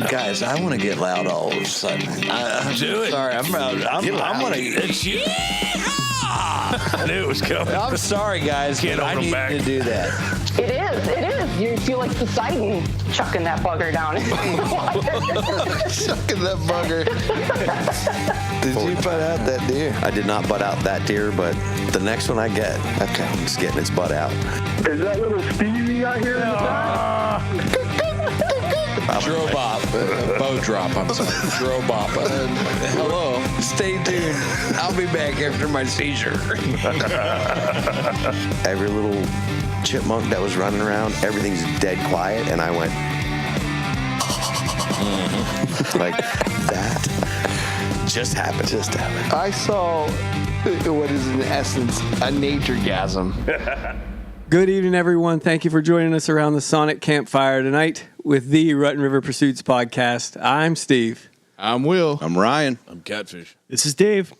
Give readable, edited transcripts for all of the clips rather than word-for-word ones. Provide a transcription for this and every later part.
Guys, I want to get loud all of a sudden. Do it. Sorry, I'm going to... It's you. I knew it was coming. I'm sorry, guys, but I need to do that. It is. You feel like Poseidon chucking that bugger down in the water. Chucking that bugger. Did you butt out that deer? I did not butt out that deer, but the next one I get, okay, it's getting its butt out. Is that little Stevie out here in the back? Drobop. Bow drop, I'm sorry. Drobop. Hello. Stay tuned. I'll be back after my seizure. Every little chipmunk that was running around, everything's dead quiet, and I went like that just happened. I saw what is in essence a nature-gasm. Good evening, everyone. Thank you for joining us around the Sonic Campfire tonight with the Rutten River Pursuits podcast. I'm Steve. I'm Will. I'm Ryan. I'm Catfish. This is Dave.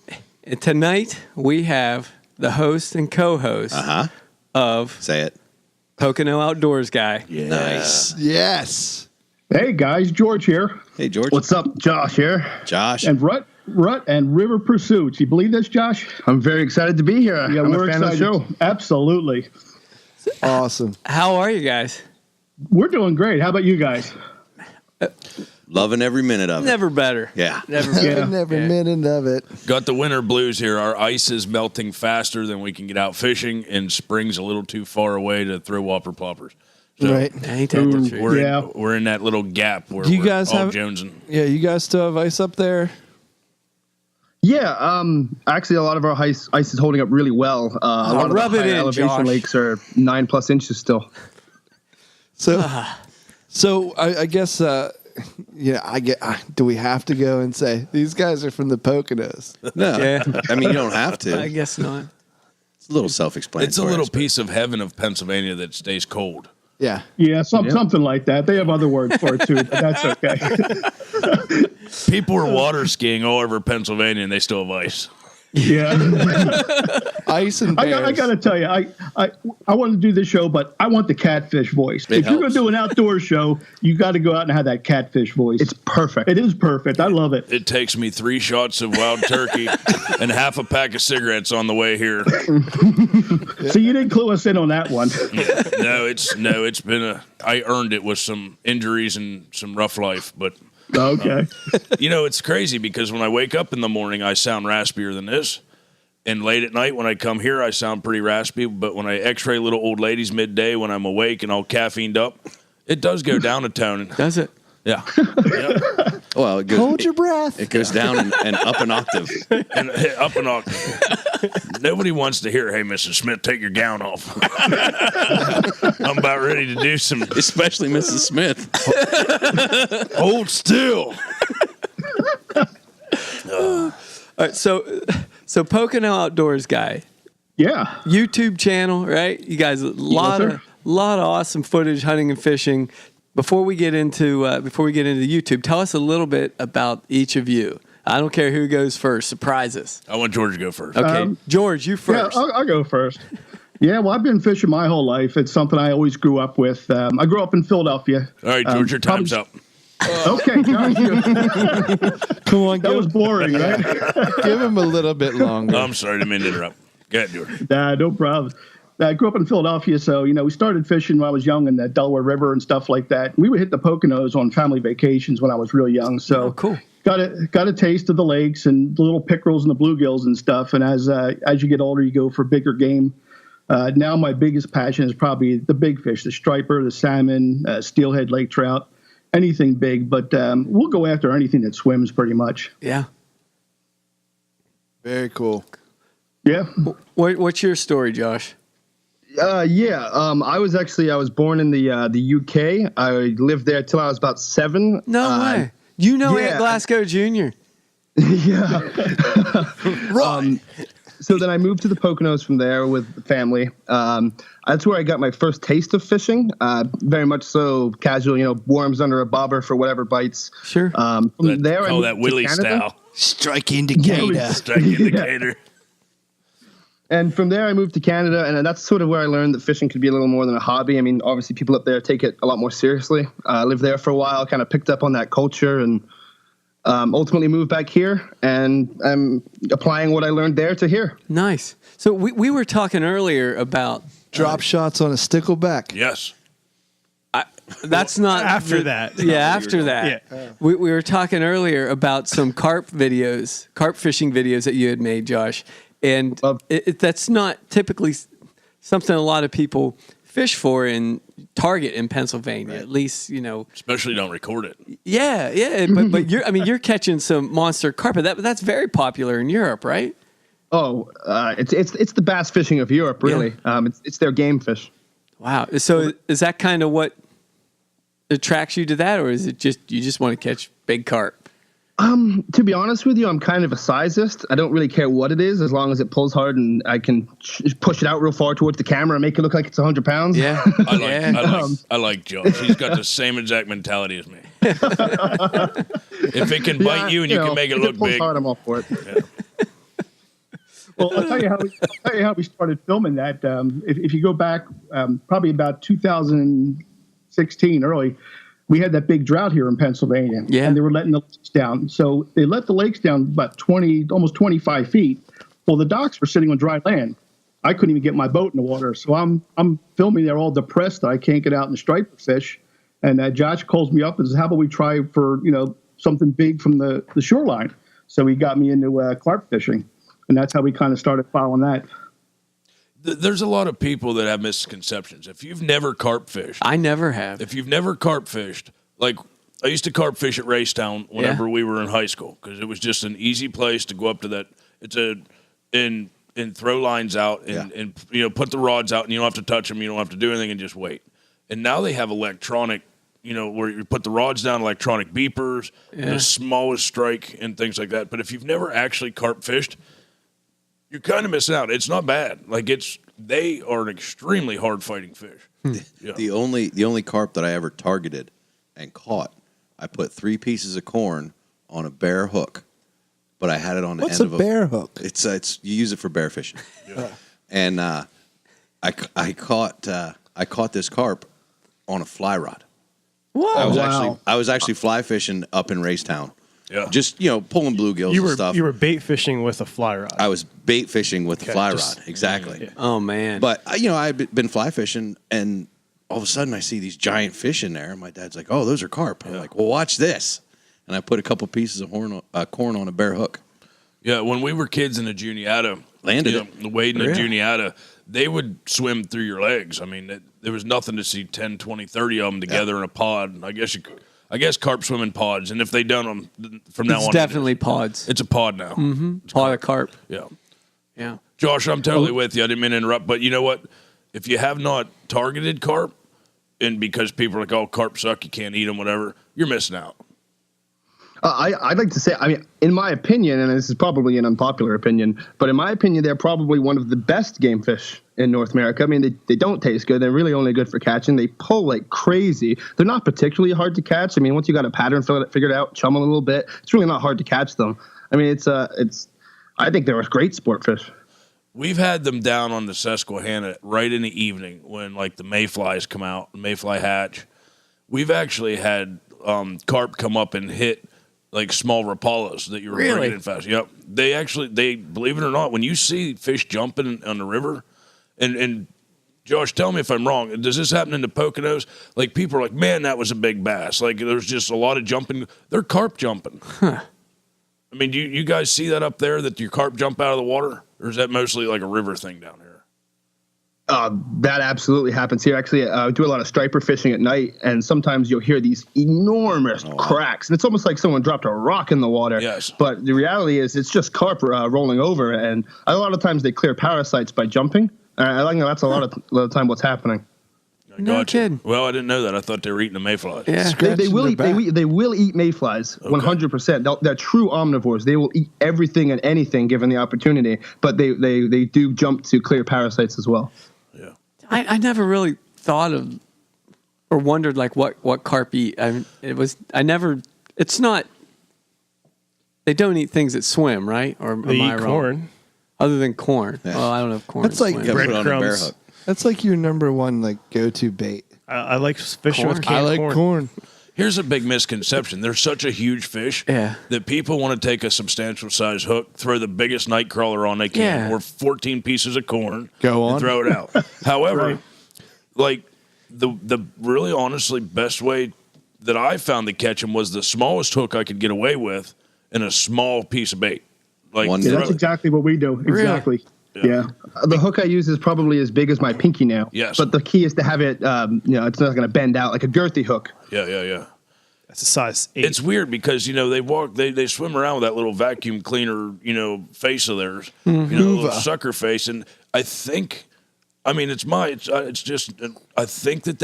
And tonight we have the host and co-host of Say it. Pocono Outdoors Guy. Yeah. Nice. Yes. Hey, guys. George here. Hey, George. What's up? Josh here. Josh. And Rut and River Pursuits. You believe this, Josh? I'm very excited to be here. Yeah, I'm we're a fan excited. of the show. Absolutely. Awesome. How are you guys? We're doing great. How about you guys? Loving every minute of it. Never better. Yeah. Never better. Every minute of it. Got the winter blues here. Our ice is melting faster than we can get out fishing, and spring's a little too far away to throw whopper ploppers. So Right. Ain't that the truth? we're in that little gap where Do you we're guys all have- jonesing. Yeah, you guys still have ice up there? Yeah, actually, a lot of our ice is holding up really well. A lot of the rub it higher in, elevation Josh. lakes are 9+ inches still. So I guess, do we have to go and say, these guys are from the Poconos? No. Yeah. I mean, you don't have to. I guess not. It's a little self-explanatory. It's a little piece of heaven of Pennsylvania that stays cold. Yeah. Yeah, something like that. They have other words for it, too, but that's okay. People are water skiing all over Pennsylvania, and they still have ice. Yeah. Ice and bears. I got to tell you, I want to do this show, but I want the catfish voice. If you're going to do an outdoor show, you got to go out and have that catfish voice. It's perfect. It is perfect. I love it. It takes me 3 shots of wild turkey and half a pack of cigarettes on the way here. So you didn't clue us in on that one. It's been I earned it with some injuries and some rough life, but Okay. it's crazy because when I wake up in the morning, I sound raspier than this. And late at night when I come here, I sound pretty raspy. But when I x-ray little old ladies midday when I'm awake and all caffeined up, it does go down a tone. Does it? Yeah. Well, it goes, Hold your breath. It goes down and up an octave. And up an octave. Nobody wants to hear, hey, Mrs. Smith, take your gown off. I'm about ready to do some. Especially Mrs. Smith. Hold still. All right, so Pocono Outdoors Guy. Yeah. YouTube channel, right? You guys, a lot of awesome footage hunting and fishing. Before we get into YouTube, tell us a little bit about each of you. I don't care who goes first. Surprise us. I want George to go first. Okay, George, you first. Yeah, I'll go first. Yeah, well, I've been fishing my whole life. It's something I always grew up with. I grew up in Philadelphia. All right, George, your time's up. Okay, Josh, Come on, that was boring, right? give him a little bit longer. I'm sorry, I didn't mean to interrupt. Go ahead, George. Nah, no problem. I grew up in Philadelphia, so, we started fishing when I was young in the Delaware River and stuff like that. We would hit the Poconos on family vacations when I was real young, so cool. Got a taste of the lakes and the little pickerels and the bluegills and stuff, and as you get older, you go for bigger game. Now my biggest passion is probably the big fish, the striper, the salmon, steelhead, lake trout, anything big, but we'll go after anything that swims pretty much. Yeah. Very cool. Yeah. What's your story, Josh? I was born in the UK. I lived there till I was about 7. No way. Aunt Glasgow Jr. Yeah. Right. So then I moved to the Poconos from there with the family. That's where I got my first taste of fishing. Very much so casual, worms under a bobber for whatever bites. Sure. From there, I moved that to Willie Canada. style. Strike indicator. Strike indicator. And from there, I moved to Canada, and that's sort of where I learned that fishing could be a little more than a hobby. I mean, obviously, people up there take it a lot more seriously. I lived there for a while, kind of picked up on that culture, and ultimately moved back here, and I'm applying what I learned there to here. Nice. So we were talking earlier about Drop shots on a stickleback. Yes. That's not after that. Yeah, after that. Yeah. We were talking earlier about some carp fishing videos that you had made, Josh. And that's not typically something a lot of people fish for in Target in Pennsylvania. Right. At least, especially don't record it. Yeah. But you're catching some monster carp. That's very popular in Europe, right? Oh, it's the bass fishing of Europe, really. Yeah. It's their game fish. Wow. So is that kind of what attracts you to that, or is it just you just want to catch big carp? To be honest with you, I'm kind of a sizist. I don't really care what it is, as long as it pulls hard and I can push it out real far towards the camera and make it look like it's 100 pounds. Yeah, I like Josh. He's got the same exact mentality as me. If it can bite you and you can make it look big, hard, I'm all for it. Yeah. Well, I'll tell you how we started filming that. If you go back, probably about 2016 early, we had that big drought here in Pennsylvania, and they were letting the lakes down. So they let the lakes down about almost 25 feet. Well, the docks were sitting on dry land. I couldn't even get my boat in the water, so I'm filming there all depressed that I can't get out and striper fish. And Josh calls me up and says, "How about we try for something big from the shoreline?" So he got me into carp fishing, and that's how we kind of started following that. There's a lot of people that have misconceptions. If you've never carp fished. I never have. If you've never carp fished, like I used to carp fish at Racetown whenever we were in high school because it was just an easy place to go up to that. It's and throw lines out and put the rods out and you don't have to touch them. You don't have to do anything and just wait. And now they have electronic, where you put the rods down, electronic beepers, the smallest strike and things like that. But if you've never actually carp fished, you're kind of missing out. It's not bad. They are an extremely hard fighting fish. The only carp that I ever targeted and caught, I put 3 pieces of corn on a bare hook, but I had it on the end of a bear hook. It's you use it for bear fishing. Yeah. And I caught this carp on a fly rod. Whoa! I was actually fly fishing up in Racetown. Yeah. Just, pulling bluegills and stuff. You were bait fishing with a fly rod. I was bait fishing with the fly rod. Exactly. Yeah. Oh, man. But, I've been fly fishing, and all of a sudden I see these giant fish in there, and my dad's like, "Oh, those are carp." I'm like, "Well, watch this." And I put a couple pieces of corn on a bare hook. Yeah, when we were kids in the Juniata, the Wade and the Juniata, they would swim through your legs. I mean, there was nothing to see 10, 20, 30 of them together in a pod. I guess carp swim in pods, and if they done them from now on, it's definitely pods. It's a pod now. Mm-hmm. Pod of carp. Yeah. Josh, I'm totally with you. I didn't mean to interrupt, but you know what? If you have not targeted carp, and because people are like, "Oh, carp suck, you can't eat them," whatever, you're missing out. I'd like to say, in my opinion, and this is probably an unpopular opinion, but in my opinion, they're probably one of the best game fish in North America. I mean, they don't taste good. They're really only good for catching. They pull like crazy. They're not particularly hard to catch. I mean, once you got a pattern figured out, chum them a little bit, it's really not hard to catch them. I mean, I think they're a great sport fish. We've had them down on the Susquehanna right in the evening when like the mayflies come out, the mayfly hatch. We've actually had carp come up and hit like small rapalas that you were bringing in fast. Yep. They believe it or not, when you see fish jumping on the river, and Josh, tell me if I'm wrong. Does this happen in the Poconos? Like people are like, "Man, that was a big bass." Like there's just a lot of jumping. They're carp jumping. Huh. I mean, do you guys see that up there, that your carp jump out of the water? Or is that mostly like a river thing down here? That absolutely happens here. Actually, I do a lot of striper fishing at night, and sometimes you'll hear these enormous cracks. And it's almost like someone dropped a rock in the water. Yes. But the reality is it's just carp rolling over. And a lot of times they clear parasites by jumping. I think that's a lot of the time what's happening. No kidding. Well, I didn't know that. I thought they were eating the mayflies. Yeah. They will eat mayflies, 100%. They're true omnivores. They will eat everything and anything given the opportunity, but they do jump to clear parasites as well. Yeah. I never really thought of or wondered like what carp eat. It's not, they don't eat things that swim, right? Or they am I eat wrong? corn. Other than corn. Yeah. Well, I don't know if corn. That's is like- swimming. You gotta put it on a bear Breadcrumbs. hook. That's like your number one like go-to bait. I like fishing with Corn. canned I like corn. Here's a big misconception. They're such a huge fish that people want to take a substantial size hook, throw the biggest night crawler on they can, or 14 pieces of corn, Go on. and throw it out. However, like the really honestly best way that I found to catch them was the smallest hook I could get away with and a small piece of bait. Like One Yeah, Really? that's exactly what we do. Exactly. Yeah. The hook I use is probably as big as my pinky nail. Yes. But the key is to have it, it's not going to bend out like a girthy hook. Yeah. That's a size 8. It's weird because they swim around with that little vacuum cleaner, face of theirs, little sucker face, and I think, it's just I think that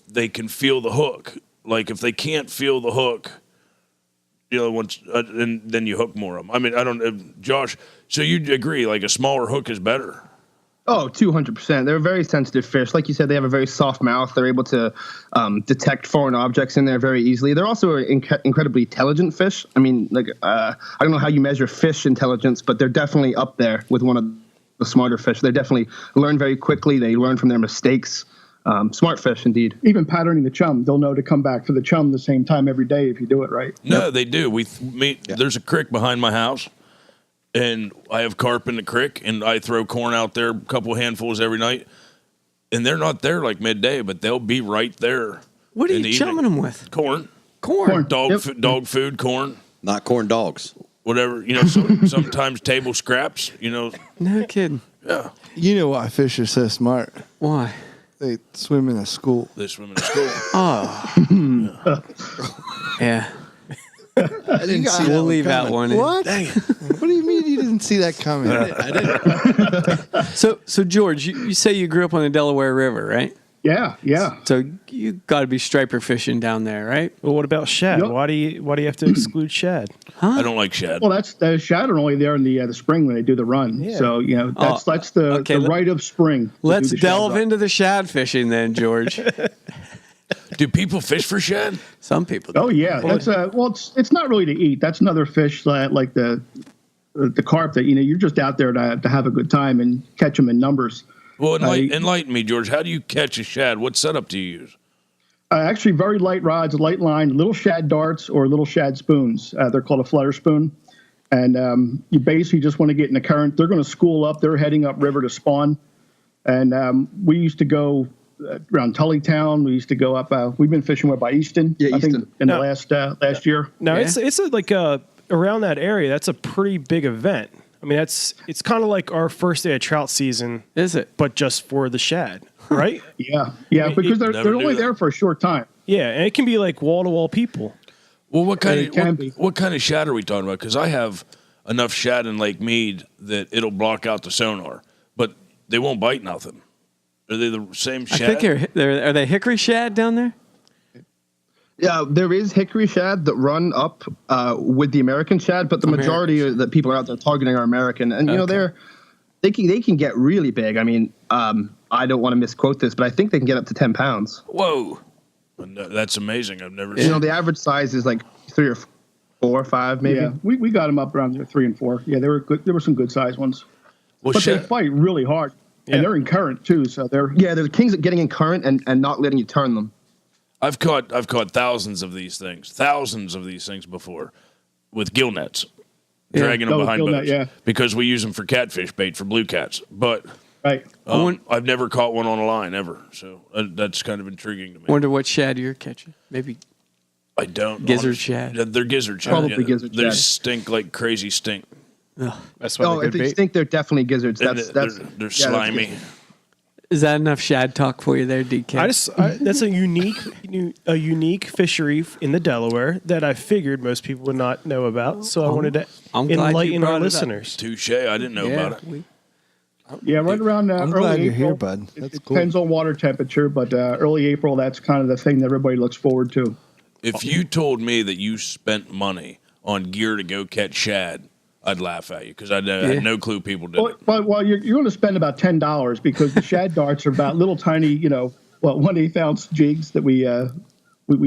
they can feel the hook. Like if they can't feel the hook, once and then you hook more of them. I mean, I don't, Josh. So you agree? Like a smaller hook is better. Oh, 200%. They're a very sensitive fish. Like you said, they have a very soft mouth. They're able to detect foreign objects in there very easily. They're also an incredibly intelligent fish. I mean, I don't know how you measure fish intelligence, but they're definitely up there with one of the smarter fish. They definitely learn very quickly. They learn from their mistakes. Smart fish, indeed. Even patterning the chum, they'll know to come back for the chum the same time every day if you do it right. No, they do. There's a creek behind my house. And I have carp in the creek, and I throw corn out there, a couple handfuls every night. And they're not there like midday, but they'll be right there. What are in you the chumming evening. them with? Corn. Corn. Dog food, corn. Not corn dogs. Whatever. Sometimes table scraps, No kidding. Yeah. You know why fish are so smart? Why? They swim in a school. They swim in a school. Oh. Yeah. I didn't see We'll leave that one in. What? Dang it. What do you mean you didn't see that coming? I didn't. So George, you say you grew up on the Delaware River, right? Yeah. So you got to be striper fishing down there, right? Well, what about shad? Yep. Why do you have to exclude shad? I don't like shad. Well, that's the shad are only there in the spring when they do the run. Yeah. So that's the rite of spring. to Let's do the shad delve run. into the shad fishing then, George. Do people fish for shad? Some people do. Oh yeah, that's it's not really to eat. That's another fish that like the carp that you're just out there to have a good time and catch them in numbers. Well, enlighten me, George. How do you catch a shad? What setup do you use? Actually, very light rods, light line, little shad darts or little shad spoons. They're called a flutter spoon, and you basically just want to get in the current. They're going to school up. They're heading up river to spawn, and we used to go around Tullytown. We used to go up. We've been fishing by Easton. Yeah, I think Easton. in the last year. No, Yeah. it's around that area. That's a pretty big event. I mean, it's kind of like our first day of trout season, Is it? but just for the shad, right? Yeah, mean, because they're never only knew that. there for a short time. Yeah, and it can be like wall to wall people. Well, what kind It can of be. what kind of shad are we talking about? Because I have enough shad in Lake Mead that it'll block out the sonar, but they won't bite nothing. Are they the same I shad? think are they hickory shad down there? Yeah, there is hickory shad that run up with the American shad, but the majority of the people out there targeting are American, and they can get really big. I mean, I don't want to misquote this, but I think they can get up to 10 pounds. Whoa, that's amazing. I've never. The average size is like 3 or 4 or 5, maybe. Yeah, we got them up around 3 and 4. Yeah, they were good. There were some good size ones, Well, but they shad, fight really hard, and they're in current too. So they're Yeah, they're kings at getting in current and not letting you turn them. I've caught thousands of these things before with gill nets, dragging them Oh, behind gill net, boats yeah. because we use them for catfish bait for blue cats. But right. I've never caught one on a line ever, so that's kind of intriguing to me. Wonder what shad you're catching. Maybe I don't. Gizzard honestly. shad. Yeah, they're gizzard shad. Probably gizzard They shad. stink like crazy stink. That's why Oh, they're if good they bait. stink, they're definitely gizzards. And They're they're slimy. Is that enough shad talk for you there, DK? That's a unique fishery in the Delaware that I figured most people would not know about. So I wanted to I'm glad you enlighten brought our it up. listeners. Touche. I didn't know about it. Yeah, right around I'm early glad you're April. here, bud. That's It cool. depends on water temperature, but early April, that's kind of the thing that everybody looks forward to. If you told me that you spent money on gear to go catch shad, I'd laugh at you because I had no clue people did it. Well, you're going to spend about $10 because the shad darts are about little tiny, 1/8 ounce jigs that we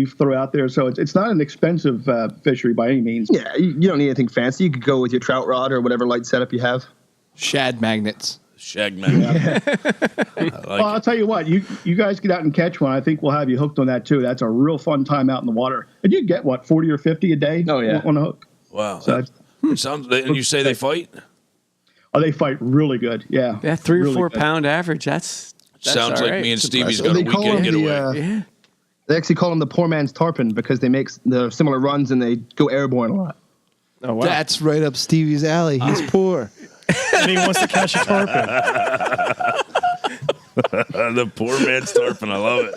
throw out there. So it's not an expensive fishery by any means. Yeah, you don't need anything fancy. You could go with your trout rod or whatever light setup you have. Shad magnets. Shag magnet. Well, I'll tell you what, you guys get out and catch one. I think we'll have you hooked on that too. That's a real fun time out in the water. And you get what, 40 or 50 a day? Oh, yeah. On a hook. Wow. So It sounds. And you say they fight? oh, they fight really good. Yeah. Yeah, 3 or Really 4 good. pound average. That's Sounds all like right. me and It's Stevie's impressive. got a They call weekend them the, getaway. Yeah. They actually call them the poor man's tarpon because they make the similar runs and they go airborne a lot. Oh, wow. That's right up Stevie's alley. He's poor. And he wants to catch a tarpon. The poor man's tarpon. I love it.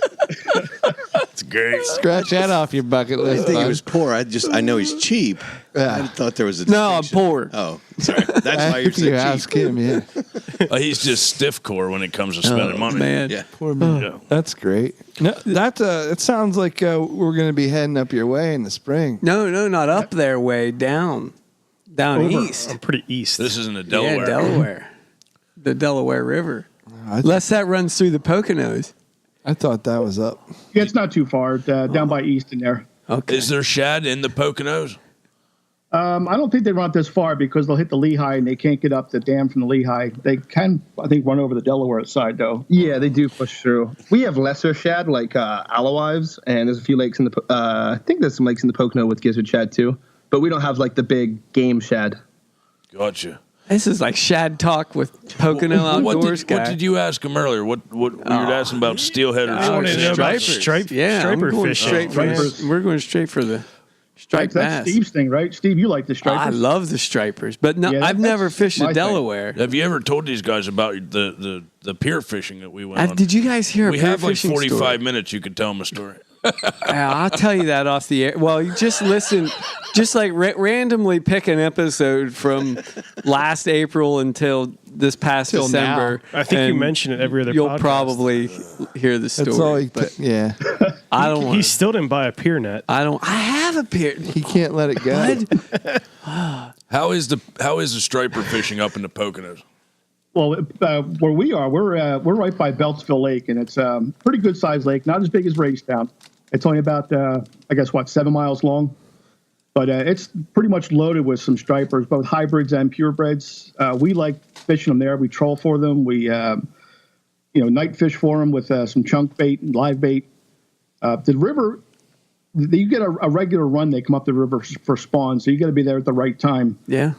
It's great. Scratch that off your bucket I list. didn't think he bud. was poor. I know he's cheap. I thought there was a No, I'm distinction. poor. Oh, sorry. That's why you're After you so ask cheap. him, yeah. He's just stiff core when it comes to spending money. Man. Yeah. Poor man. Yeah. That's great. No, that it sounds like we're going to be heading up your way in the spring. No, not up there, way down east. I'm pretty east. This isn't a Delaware. Yeah, Delaware. The Delaware River. I, Unless that runs through the Poconos. I thought that was up. Yeah, it's not too far, down by Easton there. Okay. Is there shad in the Poconos? I don't think they run this far because they'll hit the Lehigh and they can't get up the dam from the Lehigh. They can, I think, run over the Delaware side, though. Yeah, they do push through. We have lesser shad like alowives, and there's a few lakes in the. I think there's some lakes in the Pocono with gizzard shad too, but we don't have like the big game shad. Gotcha. This is like Shad talk with Pocono Outdoors Guy. What did you ask him earlier? What you were asking about steelhead or I wanted to know about stripers? striper I'm going fishing. straight for Stripers. we're going straight for the striped That's bass. Steve's thing, right? Steve, you like the stripers. I love the stripers, but no, Yeah, I've that's never fished my the thing. Delaware. Have you ever told these guys about the pier fishing that we went on? Did you guys hear? We a pier have like fishing 45 story? minutes. You could tell them a story. I'll tell you that off the air. Well, you just listen, just like randomly pick an episode from last April until this past Till December. I think you and mention it every other You'll podcast. probably hear the story. That's all he but yeah. I don't He want. still didn't buy a pier net. I have a pier. He can't let it go. How is the striper fishing up in the Poconos? Well, where we are, we're right by Beltsville Lake, and it's a pretty good sized lake. Not as big as Raystown. It's only about, 7 miles long. But it's pretty much loaded with some stripers, both hybrids and purebreds. We like fishing them there. We troll for them. We, night fish for them with some chunk bait and live bait. The river, you get a regular run. They come up the river for spawn, so you got to be there at the right time. Yeah.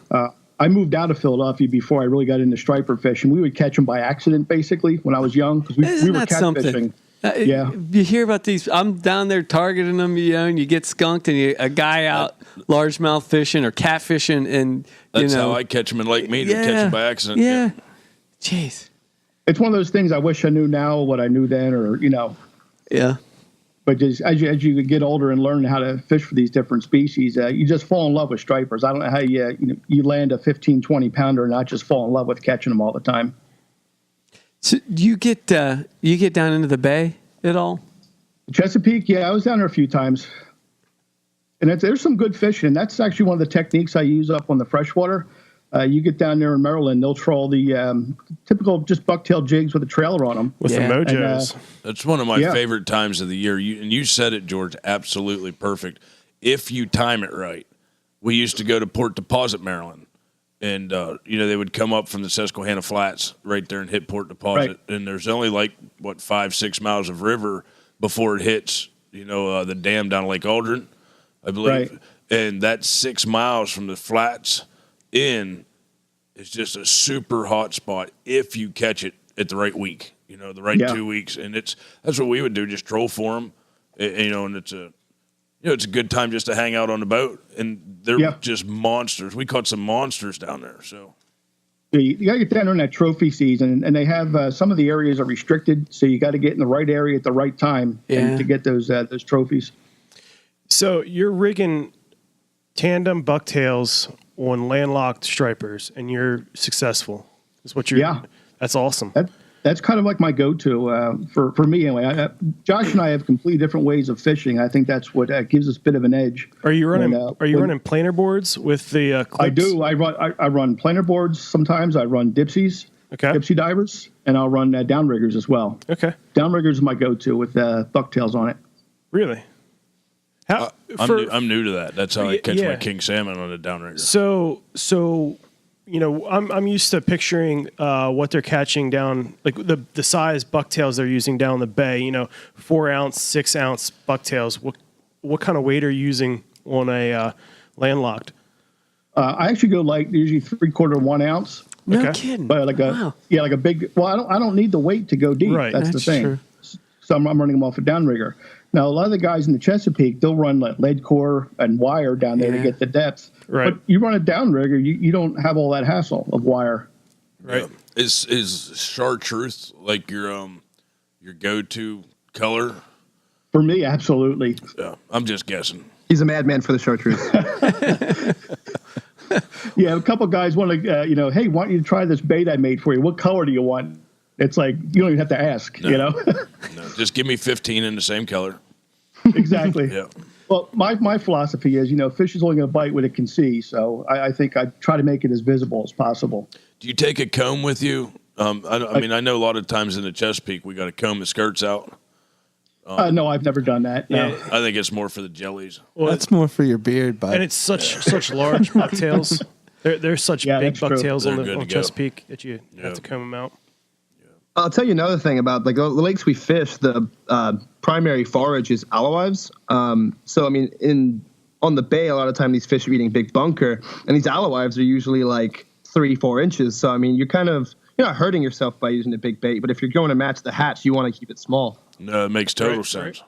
I moved out of Philadelphia before I really got into striper fishing. We would catch them by accident, basically, when I was young, because we Isn't were that catfishing. something? Yeah. You hear about these. I'm down there targeting them, and you get skunked, and a guy out largemouth fishing or catfishing, and That's how I catch them in Lake Mead. Catch them by accident. Yeah. Jeez. It's one of those things I wish I knew now what I knew then, or Yeah. But just as you get older and learn how to fish for these different species, you just fall in love with stripers. I don't know how you land a 15, 20 pounder and not just fall in love with catching them all the time. So you get down into the bay at all? Chesapeake, yeah, I was down there a few times. And there's some good fishing. That's actually one of the techniques I use up on the freshwater. You get down there in Maryland, they'll troll the typical just bucktail jigs with a trailer on them. With the Yeah. mojos. That's one of my Yeah. favorite times of the year. You said it, George, absolutely perfect. If you time it right. We used to go to Port Deposit, Maryland. And, they would come up from the Susquehanna Flats right there and hit Port Deposit. Right. And there's only 5-6 miles of river before it hits, the dam down Lake Aldrin, I believe. Right. And that 6 miles from the flats in is just a super hot spot if you catch it at the right week, the right 2 weeks. And that's what we would do, just troll for them, and it's it's a good time just to hang out on the boat. And they're just monsters. We caught some monsters down there. So you got to get down there in that trophy season, and they have some of the areas are restricted, so you got to get in the right area at the right time to get those trophies. So you're rigging tandem bucktails on landlocked stripers, and you're successive. Is what you're? Yeah. That's awesome. That's kind of like my go-to for me anyway. Josh and I have completely different ways of fishing. I think that's what gives us a bit of an edge. Are you running? Running planer boards with the clips? I do. I run planer boards sometimes. I run dipsies, dipsy divers, and I'll run downriggers as well. Okay. Downriggers is my go-to with bucktails on it. Really? I'm new to that. That's how I catch my king salmon on a downrigger. So I'm used to picturing what they're catching down, like the size bucktails they're using down the bay. 4 ounce, 6 ounce bucktails. What kind of weight are you using on a landlocked? I actually go like usually 3/4 1 ounce. No kidding. But like a big. Well, I don't need the weight to go deep. Right. That's the thing. True. So I'm running them off a downrigger. Now a lot of the guys in the Chesapeake, they'll run like lead core and wire down there to get the depth. Right. But you run a downrigger, you don't have all that hassle of wire. Right. Yeah. Is chartreuse like your go-to color? For me, absolutely. Yeah, I'm just guessing. He's a madman for the chartreuse. Yeah, a couple guys want to, hey, why don't you try this bait I made for you? What color do you want? It's like you don't even have to ask, No, just give me 15 in the same color. Exactly. Yeah. Well, my philosophy is, fish is only going to bite what it can see. So I think I try to make it as visible as possible. Do you take a comb with you? I mean, I know a lot of times in the Chesapeake we got to comb the skirts out. No, I've never done that. No. I think it's more for the jellies. Well, that's more for your beard, bud. And it's such large bucktails. They're such big that's true. bucktails They're on good the to go. Chesapeake that you have to comb them out. I'll tell you another thing about like the lakes we fish. The primary forage is alewives. So I mean, on the bay, a lot of time these fish are eating big bunker, and these alewives are usually like 3-4 inches. So I mean, you're not hurting yourself by using a big bait, but if you're going to match the hatch, you want to keep it small. No, it makes total sense.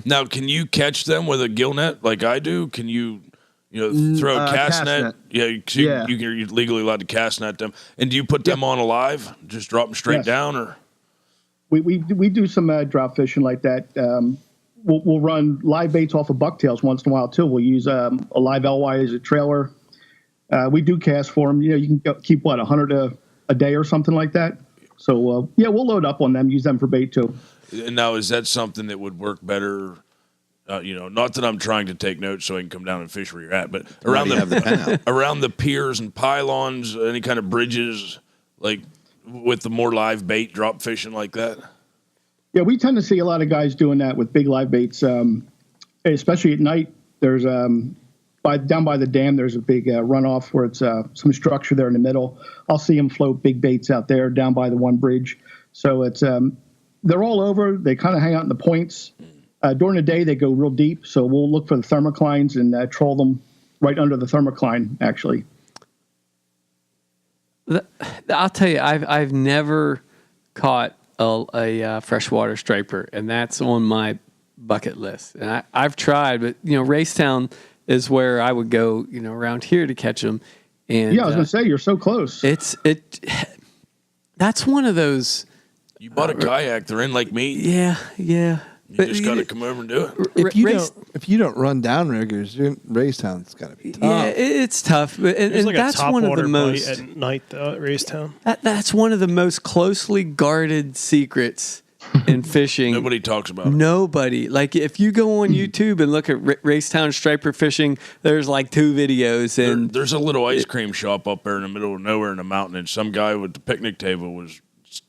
Now, can you catch them with a gill net like I do? Can you throw a cast net? Yeah, you're legally allowed to cast net them. And do you put them on alive? Just drop them straight down, or? We do some drop fishing like that. We'll run live baits off of bucktails once in a while too. We'll use a live LY as a trailer. We do cast for them. You can keep 100 a day or something like that. So we'll load up on them, use them for bait too. And now, is that something that would work better? Not that I'm trying to take notes so I can come down and fish where you're at, but around around the piers and pylons, any kind of bridges, like with the more live bait drop fishing like that. Yeah, we tend to see a lot of guys doing that with big live baits, especially at night. There's down by the dam. There's a big runoff where it's some structure there in the middle. I'll see them float big baits out there down by the one bridge. So it's they're all over. They kind of hang out in the points. During the day, they go real deep. So we'll look for the thermoclines and troll them right under the thermocline, actually. I'll tell you, I've never caught a freshwater striper, and that's on my bucket list. And I've tried, but Racetown is where I would go, around here to catch them. And yeah, I was going to say, you're so close. That's one of those. You bought a kayak. They're in Lake Mead. Yeah. You just got to come over and do it. If you don't run downriggers, Racetown's got to be tough. Yeah, it's tough. But There's like that's a top one of water the most bite at night though, at Racetown. That's one of the most closely guarded secrets in fishing. Nobody talks about it. Nobody. Like if you go on YouTube and look at Racetown striper fishing, there's like 2 videos, and there's a little ice cream shop up there in the middle of nowhere in the mountain, and some guy with the picnic table was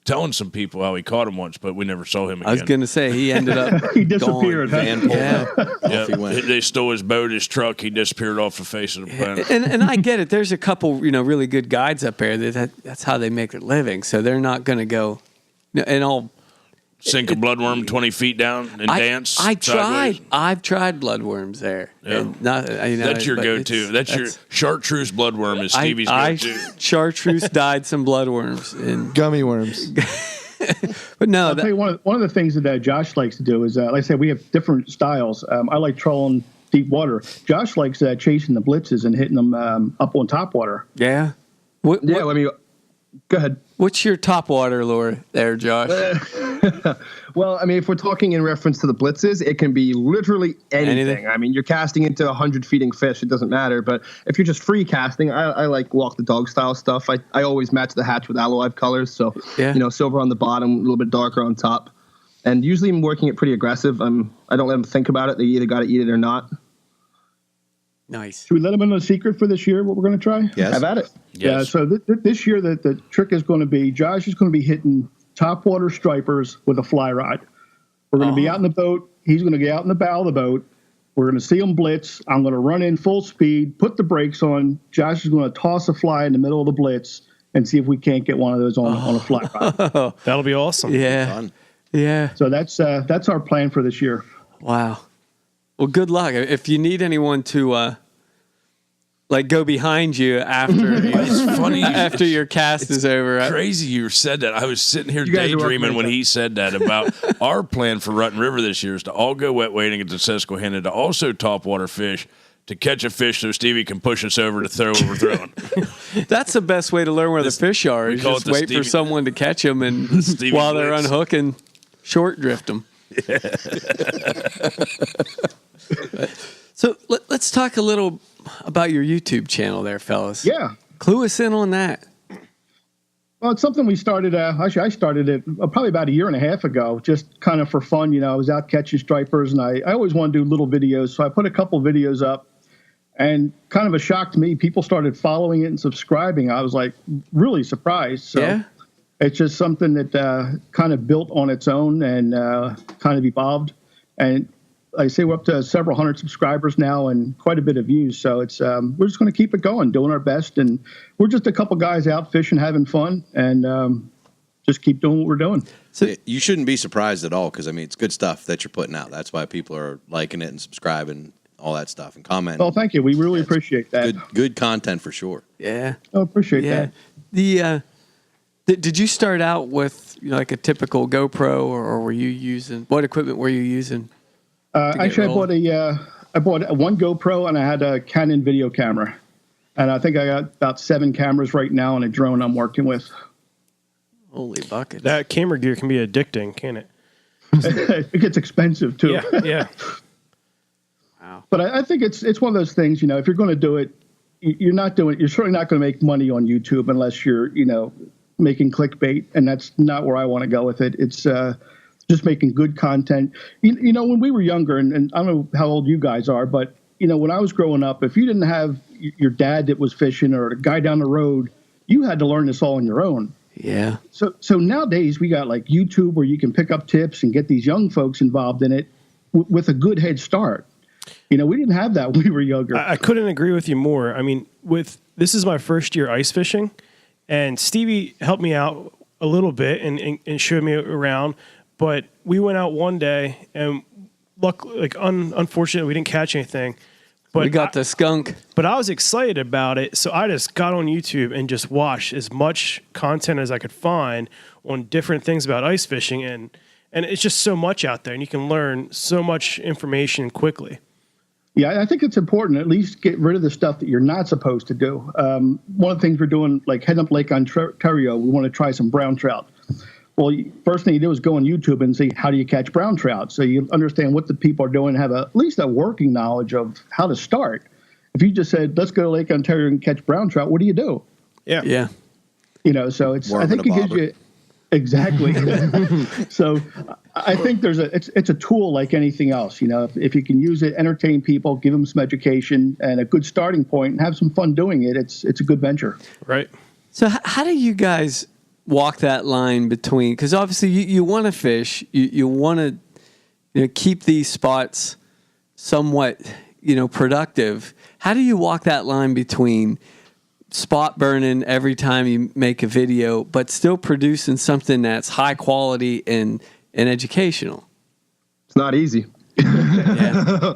telling some people how he caught him once, but we never saw him again. I was going to say he ended up he disappeared. Van pulled out. Off he went. They stole his boat, his truck. He disappeared off the face of the planet. And I get it. There's a couple, really good guides up there that's how they make their living. So they're not going to go and all. Sink a bloodworm 20 feet down and dance. I've sideways. tried bloodworms there. Yeah. And that's your go-to. That's your chartreuse bloodworm is Stevie's go-to. Chartreuse dyed some bloodworms and Gummy worms. But no, I'll tell you one of the things that Josh likes to do is, like I said, we have different styles. I like trolling deep water. Josh likes chasing the blitzes and hitting them up on top water. Yeah. Let me go ahead. What's your top water lure there, Josh? Well, I mean, if we're talking in reference to the blitzes, it can be literally anything. I mean, you're casting into 100-feeding fish. It doesn't matter. But if you're just free casting, I like walk the dog style stuff. I always match the hatch with aloe colors. So, silver on the bottom, a little bit darker on top. And usually I'm working it pretty aggressive. I don't let them think about it. They either got to eat it or not. Nice. Should we let them in a secret for this year, what we're going to try? Yes. Have at it. Yes. Yeah, so this year the trick is going to be Josh is going to be hitting topwater stripers with a fly rod. We're going to be out in the boat. He's going to get out in the bow of the boat. We're going to see them blitz. I'm going to run in full speed, put the brakes on. Josh is going to toss a fly in the middle of the blitz and see if we can't get one of those on a flat rod. That'll be awesome. Yeah. Yeah. So that's our plan for this year. Wow. Well, good luck. If you need anyone to go behind you after It's funny after your cast is over. Crazy you said that. I was sitting here You guys are daydreaming working when with he said that about our plan for Rutten River this year is to all go wet wading at the Susquehanna, to also topwater fish, to catch a fish so Stevie can push us over to throw what we're throwing. That's the best way to learn where the fish are. Is call just it the wait for Stevie- someone to catch them and Stevie while they're blitz. unhooking, short drift them. So let's talk a little about your YouTube channel there, fellas. Yeah. Clue us in on that. Well, it's something we started. Actually, I started it probably about a year and a half ago, just kind of for fun. I was out catching stripers, and I always want to do little videos. So I put a couple videos up, and kind of a shock to me, people started following it and subscribing. I was like really surprised. So Yeah. it's just something that kind of built on its own and kind of evolved. And like I say, we're up to several hundred subscribers now and quite a bit of views. So it's we're just going to keep it going, doing our best. And we're just a couple guys out fishing, having fun, and just keep doing what we're doing. So You shouldn't be surprised at all because, I mean, it's good stuff that you're putting out. That's why people are liking it and subscribing, all that stuff, and commenting. Well, thank you. We really appreciate that. Good content for sure. yeah. I appreciate Yeah. that. Did you start out with like a typical GoPro or were you using, what equipment were you using? Actually, I bought one GoPro and I had a Canon video camera. And I think I got about 7 cameras right now and a drone I'm working with. Holy bucket. That camera gear can be addicting, can't it? It gets expensive too. Yeah. But I think it's one of those things, if you're going to do it, you're certainly not going to make money on YouTube unless you're, making clickbait. And that's not where I want to go with it. It's just making good content. When we were younger, and I don't know how old you guys are, but, when I was growing up, if you didn't have your dad that was fishing or a guy down the road, you had to learn this all on your own. Yeah. So nowadays we got like YouTube where you can pick up tips and get these young folks involved in it with a good head start. We didn't have that when we were younger. I couldn't agree with you more. I mean, this is my first year ice fishing, and Stevie helped me out a little bit and showed me around. But we went out one day, and unfortunately, we didn't catch anything. But We got the skunk. But I was excited about it, so I just got on YouTube and just watched as much content as I could find on different things about ice fishing, and it's just so much out there, and you can learn so much information quickly. Yeah, I think it's important at least get rid of the stuff that you're not supposed to do. One of the things we're doing, like heading up Lake Ontario, we want to try some brown trout. Well, first thing you do is go on YouTube and see how do you catch brown trout, so you understand what the people are doing, have at least a working knowledge of how to start. If you just said, let's go to Lake Ontario and catch brown trout, what do you do? Yeah. Yeah. So it's, Worm I think and it a gives you, exactly. So I think it's a tool like anything else. If you can use it, entertain people, give them some education and a good starting point and have some fun doing it, it's a good venture. Right. So how do you guys walk that line between, because obviously you want to fish, you want to keep these spots somewhat productive. How do you walk that line between spot burning every time you make a video but still producing something that's high quality and educational? It's not easy. Yeah.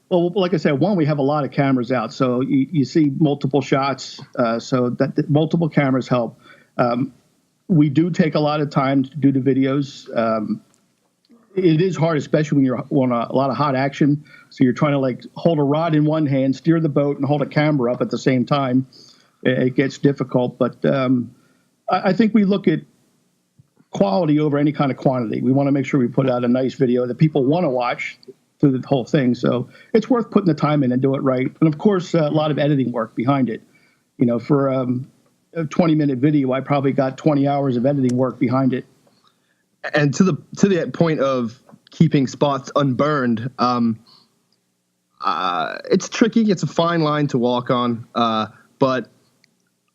Well, like I said, we have a lot of cameras out, so you see multiple shots, so that multiple cameras help. We do take a lot of time to do the videos. It is hard, especially when you're on a lot of hot action. So you're trying to hold a rod in one hand, steer the boat, and hold a camera up at the same time. It gets difficult, but I think we look at quality over any kind of quantity. We want to make sure we put out a nice video that people want to watch through the whole thing. So it's worth putting the time in and do it right. And of course, a lot of editing work behind it. For a 20-minute video, I probably got 20 hours of editing work behind it. And to the point of keeping spots unburned, it's tricky. It's a fine line to walk on. But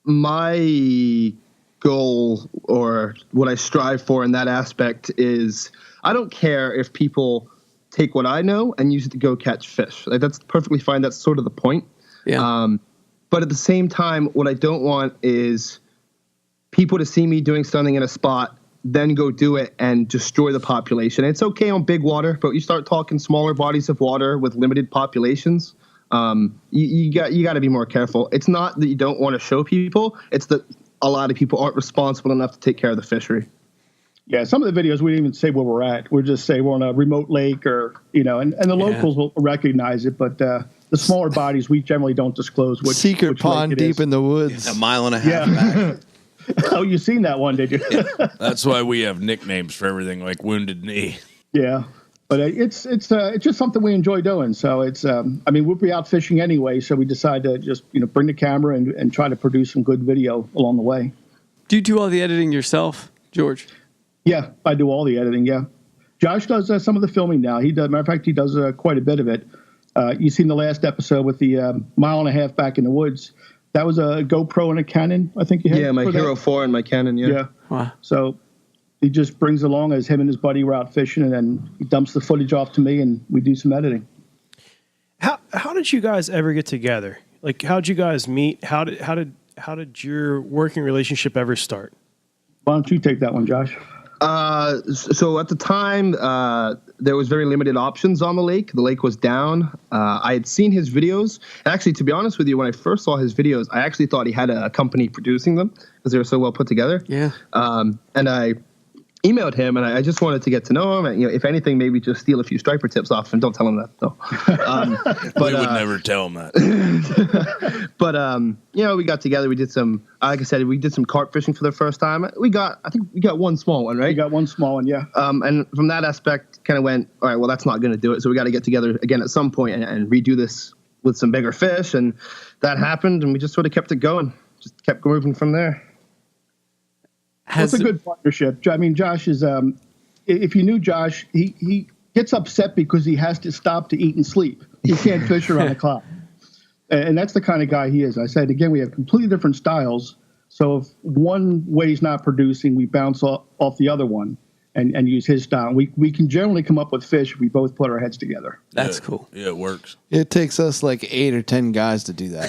my goal, or what I strive for in that aspect, is I don't care if people take what I know and use it to go catch fish. Like, that's perfectly fine. That's sort of the point. Yeah. But at the same time, what I don't want is people to see me doing something in a spot, then go do it and destroy the population. It's okay on big water, but you start talking smaller bodies of water with limited populations, you got to be more careful. It's not that you don't want to show people. It's that a lot of people aren't responsible enough to take care of the fishery. Yeah, some of the videos we didn't even say where we're at. We'll just say we're on a remote lake or, and the locals will recognize it, but the smaller bodies, we generally don't disclose which secret which pond deep in the woods. A mile and a half back. Oh, you seen that one, did you? That's why we have nicknames for everything, like Wounded Knee. Yeah, but it's just something we enjoy doing. So it's we'll be out fishing anyway, so we decide to just bring the camera and try to produce some good video along the way. Do you do all the editing yourself, George? Yeah, I do all the editing. Yeah, Josh does some of the filming now. He does. Matter of fact, he does quite a bit of it. You seen the last episode with the mile and a half back in the woods. That was a GoPro and a Canon, I think you had. Yeah, my Hero 4 and my Canon, Yeah. Wow. So he just brings along as him and his buddy were out fishing, and then he dumps the footage off to me, and we do some editing. How did you guys ever get together? Like, how did you guys meet? How did your working relationship ever start? Why don't you take that one, Josh? So at the time, there was very limited options on the lake. The lake was down. I had seen his videos. Actually, to be honest with you, when I first saw his videos, I actually thought he had a company producing them because they were so well put together. Yeah. And I emailed him, and I just wanted to get to know him. And, if anything, maybe just steal a few striper tips off him. Don't tell him that, though. We would never tell him that. But, we got together. We did some, like I said, we did some carp fishing for the first time. I think we got one small one, right? We got one small one, yeah. And from that aspect, kind of went, all right, well, that's not going to do it. So we got to get together again at some point and redo this with some bigger fish. And that happened, and we just sort of kept it going. Just kept moving from there. It's a good partnership. I mean, Josh is, if you knew Josh, he gets upset because he has to stop to eat and sleep. He can't fish around the clock. And that's the kind of guy he is. I said, again, we have completely different styles. So if one way's not producing, we bounce off the other one and use his style. We can generally come up with fish if we both put our heads together. That's cool. Yeah, it works. It takes us like 8 or 10 guys to do that.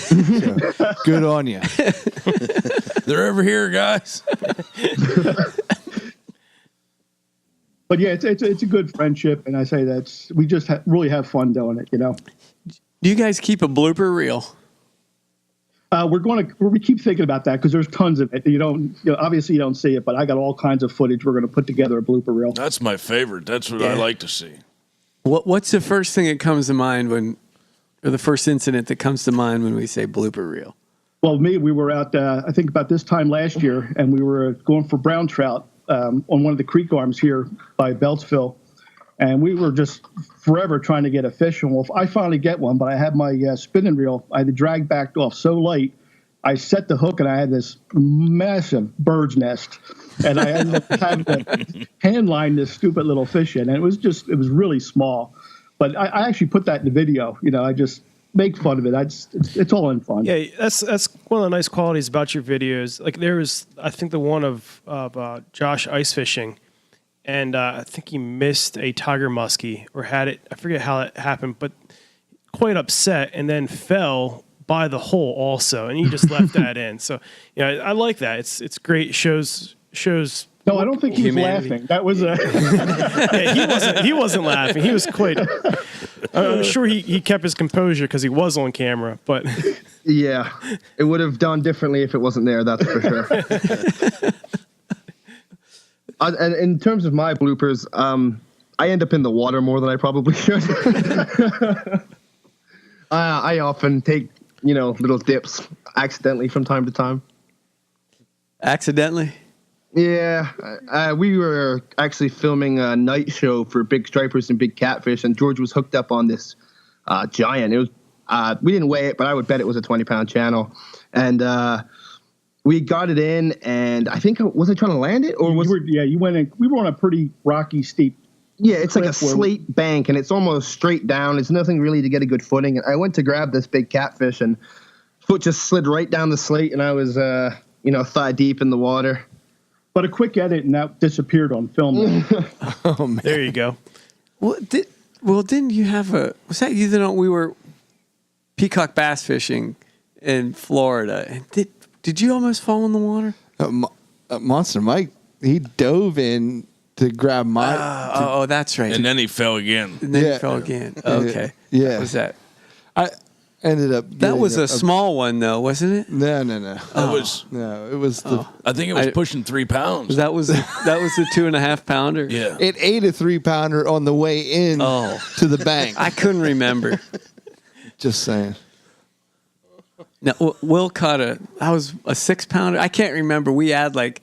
So, good on you. They're over here, guys. But yeah, it's a good friendship, and I say we just really have fun doing it. Do you guys keep a blooper reel? We keep thinking about that because there's tons of it. Obviously you don't see it, but I got all kinds of footage. We're going to put together a blooper reel. That's my favorite. That's what I like to see. What's the first thing that comes to mind or the first incident that comes to mind when we say blooper reel? Well, we were out, I think about this time last year, and we were going for brown trout on one of the creek arms here by Beltsville. And we were just forever trying to get a fish. And I finally get one, but I had my spinning reel. I had the drag backed off so light. I set the hook, and I had this massive bird's nest. And I ended up having to hand line this stupid little fish in. And it was really small. But I actually put that in the video. I just make fun of it. It's all in fun. Yeah, that's one of the nice qualities about your videos. Like there was, I think the one of Josh ice fishing. And I think he missed a tiger muskie or had it. I forget how it happened, but quite upset and then fell by the hole also. And he just left that in. So, I like that. It's great. It shows. No, I don't think he was laughing. That was he wasn't laughing. He was quite. I'm sure he kept his composure because he was on camera. But yeah, it would have done differently if it wasn't there. That's for sure. And in terms of my bloopers, I end up in the water more than I probably should. I often take, little dips accidentally from time to time. Accidentally? Yeah. We were actually filming a night show for big stripers and big catfish, and George was hooked up on this giant. It was we didn't weigh it, but I would bet it was a 20-pound channel. And we got it in, and I think, was I trying to land it? Or you went in. We were on a pretty rocky, steep. Yeah, it's like a slate bank, and it's almost straight down. There's nothing really to get a good footing. And I went to grab this big catfish, and foot just slid right down the slate, and I was, thigh deep in the water. But a quick edit, and that disappeared on film. Oh, man. There you go. Well, Well, didn't you have was that you that we were peacock bass fishing in Florida? And did you almost fall in the water? Monster Mike, he dove in to grab my. Oh, that's right. And then he fell again. And then he fell again. Okay. Yeah. What was that? I ended up. That was a small one, though, wasn't it? No. That was. No, it was the. I think it was pushing 3 pounds. That was a 2.5 pounder. Yeah. It ate a 3 pounder on the way in to the bank. I couldn't remember. Just saying. No, Will caught that was a 6 pounder. I can't remember. We add like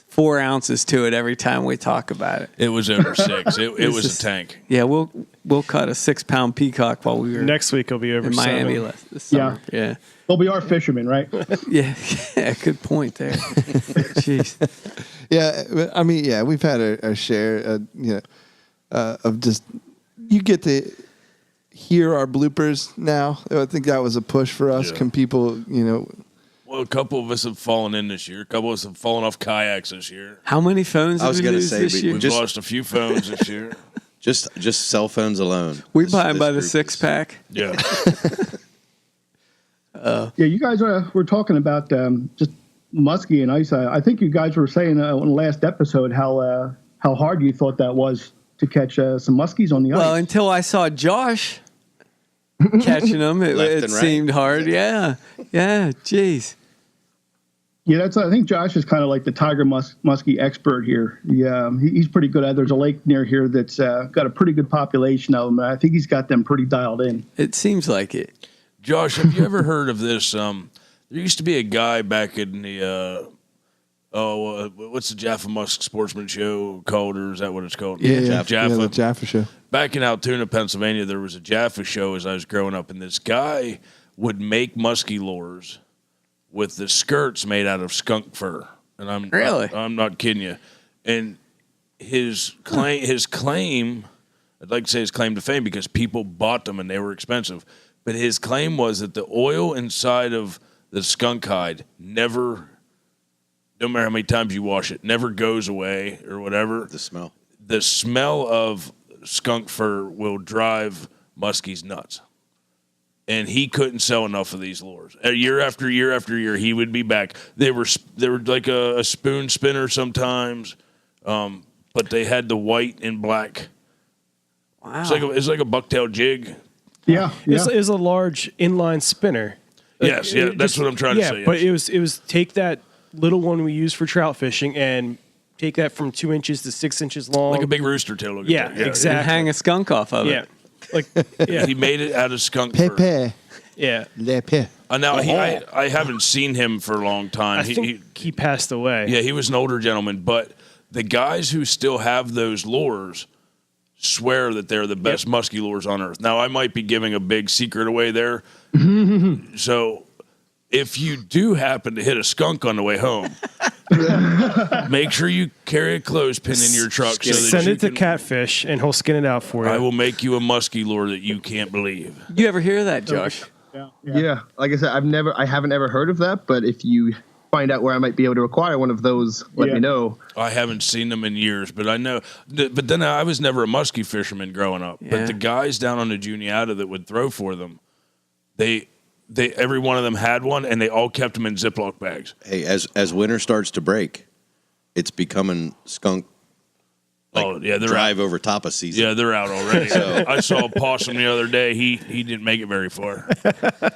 4 ounces to it every time we talk about it. It was over 6. It was a tank. Yeah, we'll cut a 6 pound peacock while we were Next week it'll be over in Miami 7. this summer. Yeah. Well, we are fishermen, right? Yeah. Good point there. Jeez. Yeah, I mean, yeah, we've had our share, of just you get to hear our bloopers now. I think that was a push for us. Yeah. Can people, Well, a couple of us have fallen in this year. A couple of us have fallen off kayaks this year. How many phones have we lose this year? We've lost a few phones this year. Just cell phones alone. We buy them by the 6-pack. Yeah. Yeah, you guys were talking about just musky and ice. I think you guys were saying on the last episode how hard you thought that was to catch some muskies on the ice. Well, until I saw Josh catching them, it seemed hard. Yeah. Jeez. Yeah, I think Josh is kind of like the tiger muskie expert here. Yeah, he's pretty good at it. There's a lake near here that's got a pretty good population of them. I think he's got them pretty dialed in. It seems like it. Josh, have you ever heard of this? There used to be a guy back in the what's the Jaffa Musk Sportsman Show called, or is that what it's called? Yeah, Jaffa. the Jaffa show. Back in Altoona, Pennsylvania, there was a Jaffa show as I was growing up, and this guy would make musky lures with the skirts made out of skunk fur. And I'm not kidding you. And his claim, I'd like to say his claim to fame because people bought them and they were expensive. But his claim was that the oil inside of the skunk hide never, no matter how many times you wash it, never goes away or whatever. The smell of skunk fur will drive muskies nuts. And he couldn't sell enough of these lures. Year after year after year, he would be back. They were like a spoon spinner sometimes, but they had the white and black. Wow. It's like a bucktail jig. Yeah. It's a large inline spinner. Yes, that's what I'm trying to say. Yeah, but it was take that little one we use for trout fishing and take that from 2 inches to 6 inches long, like a big rooster tail. Yeah, exactly. And hang a skunk off of it. Yeah, he made it out of skunk fur. Pepe. Yeah. Now I haven't seen him for a long time. I think he passed away. Yeah, he was an older gentleman, but the guys who still have those lures swear that they're the best musky lures on earth. Now, I might be giving a big secret away there. So if you do happen to hit a skunk on the way home, make sure you carry a clothespin in your truck. Send it to Catfish, and he'll skin it out for you. I will make you a musky lure that you can't believe. You ever hear that, Josh? Yeah. Like I said, I haven't ever heard of that, but if you find out where I might be able to acquire one of those, let me know. I haven't seen them in years, but I know. But then I was never a musky fisherman growing up. Yeah. But the guys down on the Juniata that would throw for them, they every one of them had one, and they all kept them in Ziploc bags. Hey, as winter starts to break, it's becoming skunk. They're drive out. over top of season. Yeah, they're out already. So I saw a possum the other day. He didn't make it very far.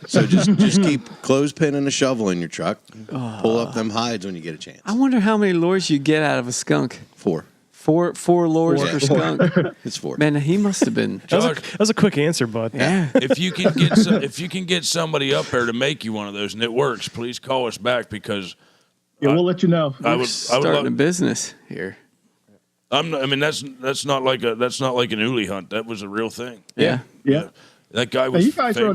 So just keep clothespin and a shovel in your truck. Pull up them hides when you get a chance. I wonder how many lures you get out of a skunk. 4. Four lures per skunk. It's 4. Man, he must have been. That was a quick answer, bud. Yeah. If you can get somebody up there to make you one of those and it works, please call us back because we'll let you know. I would Starting a business here. That's not like an oolie hunt. That was a real thing. Yeah. That guy was. You guys are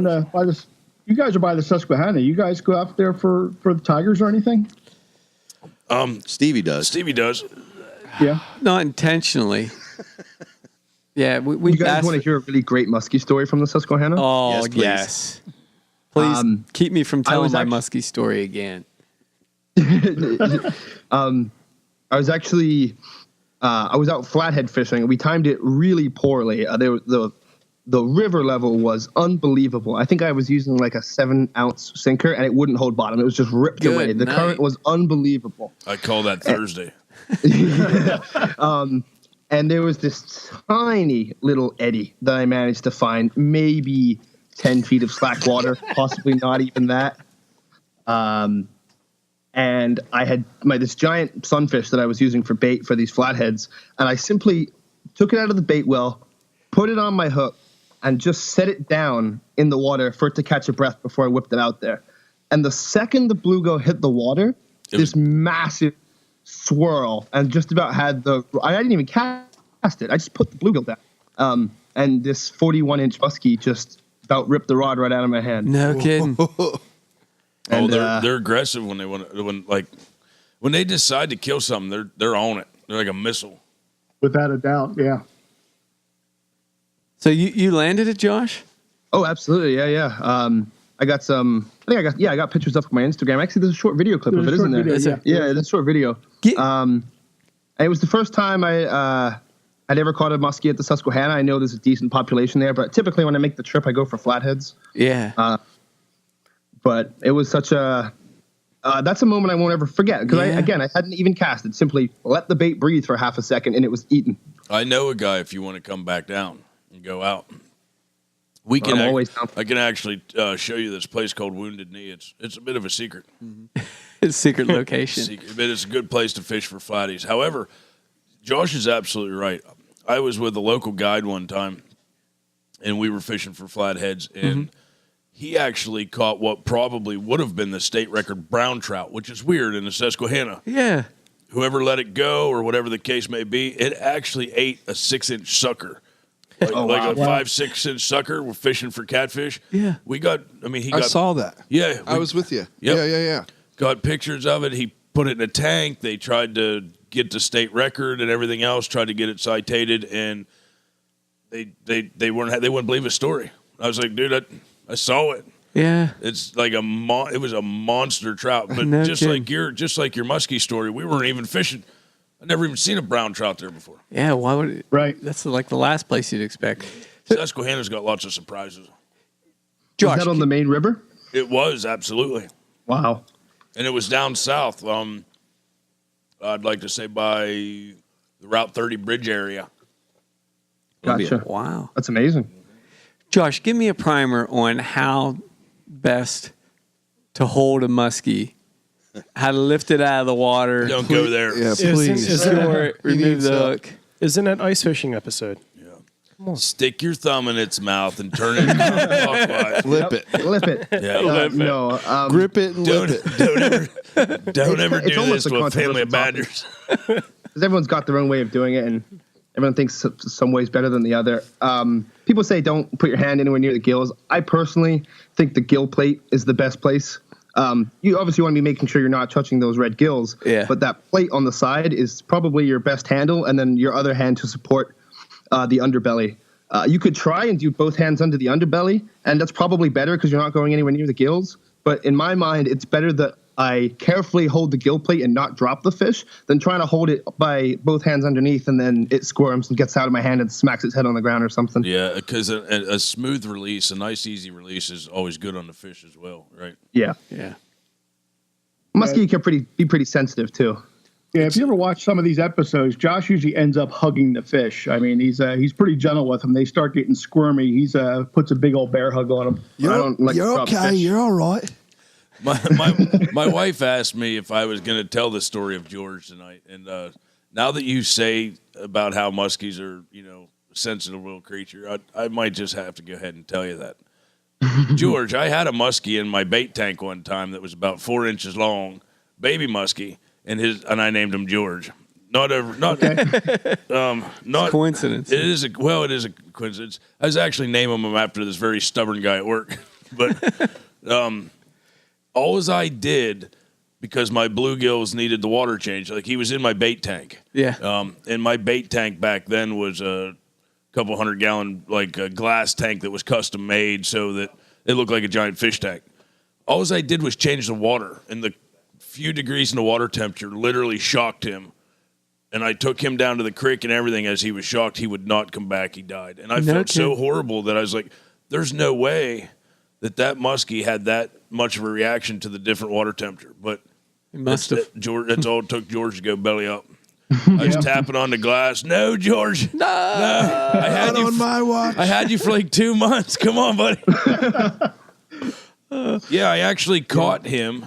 you guys are by the Susquehanna. You guys go out there for the tigers or anything? Stevie does. Stevie does. Yeah. Not intentionally. Yeah, we You guys want to hear a really great muskie story from the Susquehanna? Oh, Yes, please. yes. Please keep me from telling my actually- musky story again. I was actually I was out flathead fishing. We timed it really poorly. The the river level was unbelievable. I think I was using like a 7-ounce sinker, and it wouldn't hold bottom. It was just ripped Good away. The night. current was unbelievable. I call that Thursday. And there was this tiny little eddy that I managed to find, maybe 10 feet of slack water, possibly not even that. And I had this giant sunfish that I was using for bait for these flatheads, and I simply took it out of the bait well, put it on my hook, and just set it down in the water for it to catch a breath before I whipped it out there. And the second the bluegill hit the water, this massive swirl, and just about had I didn't even cast it. I just put the bluegill down. And this 41-inch musky just about ripped the rod right out of my hand. No kidding. And, they're aggressive when they decide to kill something. They're on it. They're like a missile. Without a doubt, yeah. So you landed it, Josh? Oh, absolutely, yeah. I got some. I got pictures up on my Instagram. Actually, there's a short video clip of it, isn't there? Yeah, that's a short video. And it was the first time I'd ever caught a muskie at the Susquehanna. I know there's a decent population there, but typically when I make the trip, I go for flatheads. Yeah. But it was such a. That's a moment I won't ever forget because I hadn't even cast it. Simply let the bait breathe for half a second, and it was eaten. I know a guy. If you want to come back down and go out, we can. I can actually show you this place called Wounded Knee. It's a bit of a secret. It's a secret location. But it's a good place to fish for flatties. However, Josh is absolutely right. I was with a local guide one time, and we were fishing for flatheads, and he actually caught what probably would have been the state record brown trout, which is weird in the Susquehanna. Yeah. Whoever let it go or whatever the case may be, it actually ate a 6-inch sucker. Like a 5-6-inch sucker. We're fishing for catfish. Yeah. I saw that. Yeah. I was with you. Yep. Yeah. Got pictures of it. He put it in a tank. They tried to get the state record and everything else, tried to get it cited, and they wouldn't believe his story. I was like, dude, I saw it. Yeah. It's like it was a monster trout. But No just kidding. like your muskie story, we weren't even fishing. I'd never even seen a brown trout there before. Yeah, why would it? Right. That's like the last place you'd expect. Susquehanna's got lots of surprises. Josh, Was that on the main river? It was, absolutely. Wow. And it was down south. I'd like to say by the Route 30 bridge area. Gotcha. Wow. That's amazing. Josh, give me a primer on how best to hold a muskie, how to lift it out of the water. Don't go there. Yeah, Isn't- please. isn't- Score it, remove the hook. Isn't that ice fishing episode? Stick your thumb in its mouth and turn it clockwise. Lip it. Lip it. Yeah. No. Grip it and lip it. Don't ever It's do almost this a to a family of controversial badgers. Because everyone's got their own way of doing it, and everyone thinks some ways better than the other. People say don't put your hand anywhere near the gills. I personally think the gill plate is the best place. You obviously want to be making sure you're not touching those red gills. Yeah. But that plate on the side is probably your best handle, and then your other hand to support the underbelly. You could try and do both hands under the underbelly, and that's probably better because you're not going anywhere near the gills. But in my mind, it's better that I carefully hold the gill plate and not drop the fish than trying to hold it by both hands underneath and then it squirms and gets out of my hand and smacks its head on the ground or something. Yeah, because a smooth release, a nice, easy release is always good on the fish as well, right? Yeah. Yeah. Muskie can be pretty sensitive too. Yeah, if you ever watch some of these episodes, Josh usually ends up hugging the fish. I mean, he's pretty gentle with them. They start getting squirmy. He's puts a big old bear hug on them. I don't like to You're drop okay. fish. You're all right. My wife asked me if I was going to tell the story of George tonight, and now that you say about how muskies are, sensitive little creature, I might just have to go ahead and tell you that. George, I had a muskie in my bait tank one time that was about 4 inches long, baby muskie, and I named him George. Not Coincidence. It is a coincidence. I was actually naming him after this very stubborn guy at work, but all as I did, because my bluegills needed the water change, like he was in my bait tank. Yeah. And my bait tank back then was a couple 100-gallon a glass tank that was custom made so that it looked like a giant fish tank. All as I did was change the water, and the few degrees in the water temperature literally shocked him. And I took him down to the creek and everything. As he was shocked, he would not come back. He died. And I felt so horrible that I was like, there's no way that muskie had that much of a reaction to the different water temperature. But It must have. George, that's all it took George to go belly up. I was tapping on the glass. No, George. No. I had Not you on my watch. I had you for like 2 months. Come on, buddy. Yeah, I actually caught him.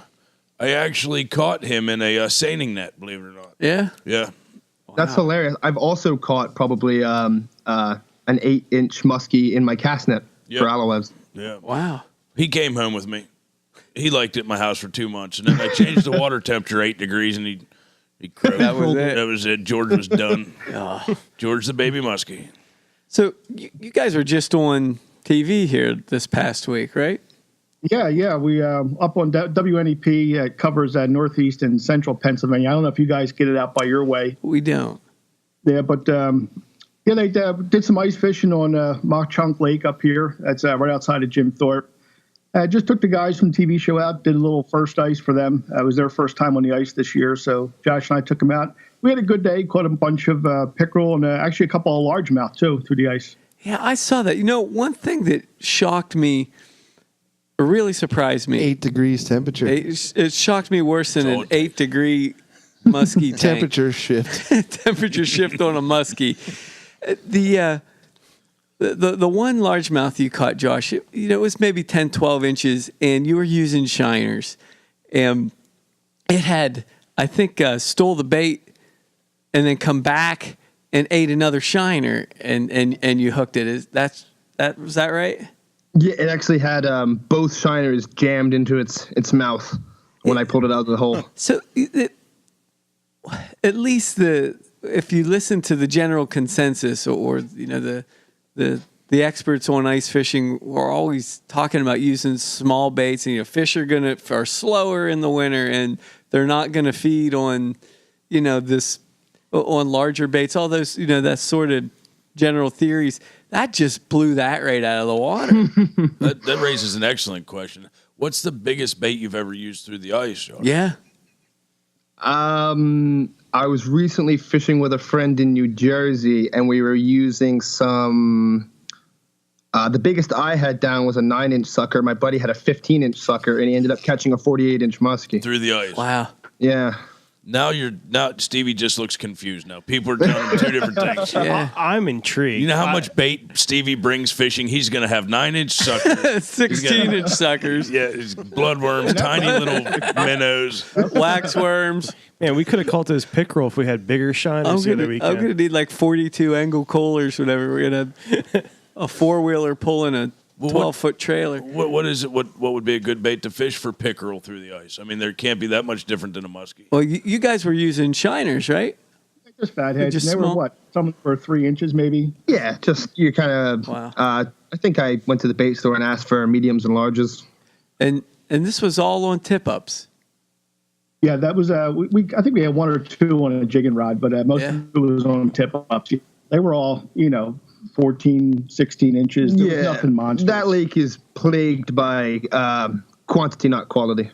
In a seining net, believe it or not. Yeah. Yeah. That's hilarious. I've also caught probably an 8-inch muskie in my cast net for aloes. Yeah. Wow. He came home with me. He liked it in my house for 2 months, and then I changed the water temperature 8 degrees, and he crowed. That was it. That was it. George was done. George the baby muskie. So you guys were just on TV here this past week, right? Yeah. We up on WNEP. It covers Northeast and Central Pennsylvania. I don't know if you guys get it out by your way. We don't. Yeah, but they did some ice fishing on Mock Chunk Lake up here. That's right outside of Jim Thorpe. Just took the guys from the TV show out, did a little first ice for them. It was their first time on the ice this year, so Josh and I took them out. We had a good day, caught a bunch of pickerel and actually a couple of largemouth, too, through the ice. Yeah, I saw that. You know, one thing that shocked me, or really surprised me. 8 degrees temperature. It shocked me worse than an 8-degree muskie tank. Temperature shift. Temperature shift on a muskie. The one largemouth you caught, Josh, it was maybe 10, 12 inches, and you were using shiners. And it had, I think, stole the bait and then come back and ate another shiner, and you hooked it. Was that right? Yeah, it actually had both shiners jammed into its mouth when I pulled it out of the hole. So at least if you listen to the general consensus or the experts on ice fishing are always talking about using small baits, and fish are slower in the winter and they're not going to feed on on larger baits, all those that sort of general theories. That just blew that right out of the water. That raises an excellent question. What's the biggest bait you've ever used through the ice, Josh? Yeah. I was recently fishing with a friend in New Jersey, and we were using some. The biggest I had down was a 9-inch sucker. My buddy had a 15-inch sucker, and he ended up catching a 48-inch muskie through the ice. Wow. Yeah. Now Stevie just looks confused now. People are telling him 2 different things. Yeah. I'm intrigued. You know how much bait Stevie brings fishing? He's going to have 9-inch suckers. 16-inch suckers. Yeah, it's bloodworms, tiny little minnows. Waxworms. Man, we could have caught those pickerel if we had bigger shiners the other weekend. I'm going to need like 42 angle coolers, whatever. We're going to have a 4-wheeler pulling a 12-foot trailer. What is it? What would be a good bait to fish for pickerel through the ice? I mean, there can't be that much different than a muskie. Well, you guys were using shiners, right? Just fatheads. Just They small? were what? Some were 3 inches maybe. Yeah, just you kind of. Wow. I think I went to the bait store and asked for mediums and larges. And this was all on tip-ups. Yeah, that was I think we had 1 or 2 on a jigging rod, but most of it was on tip-ups. They were all 14, 16 inches. There was nothing monstrous. That lake is plagued by quantity, not quality.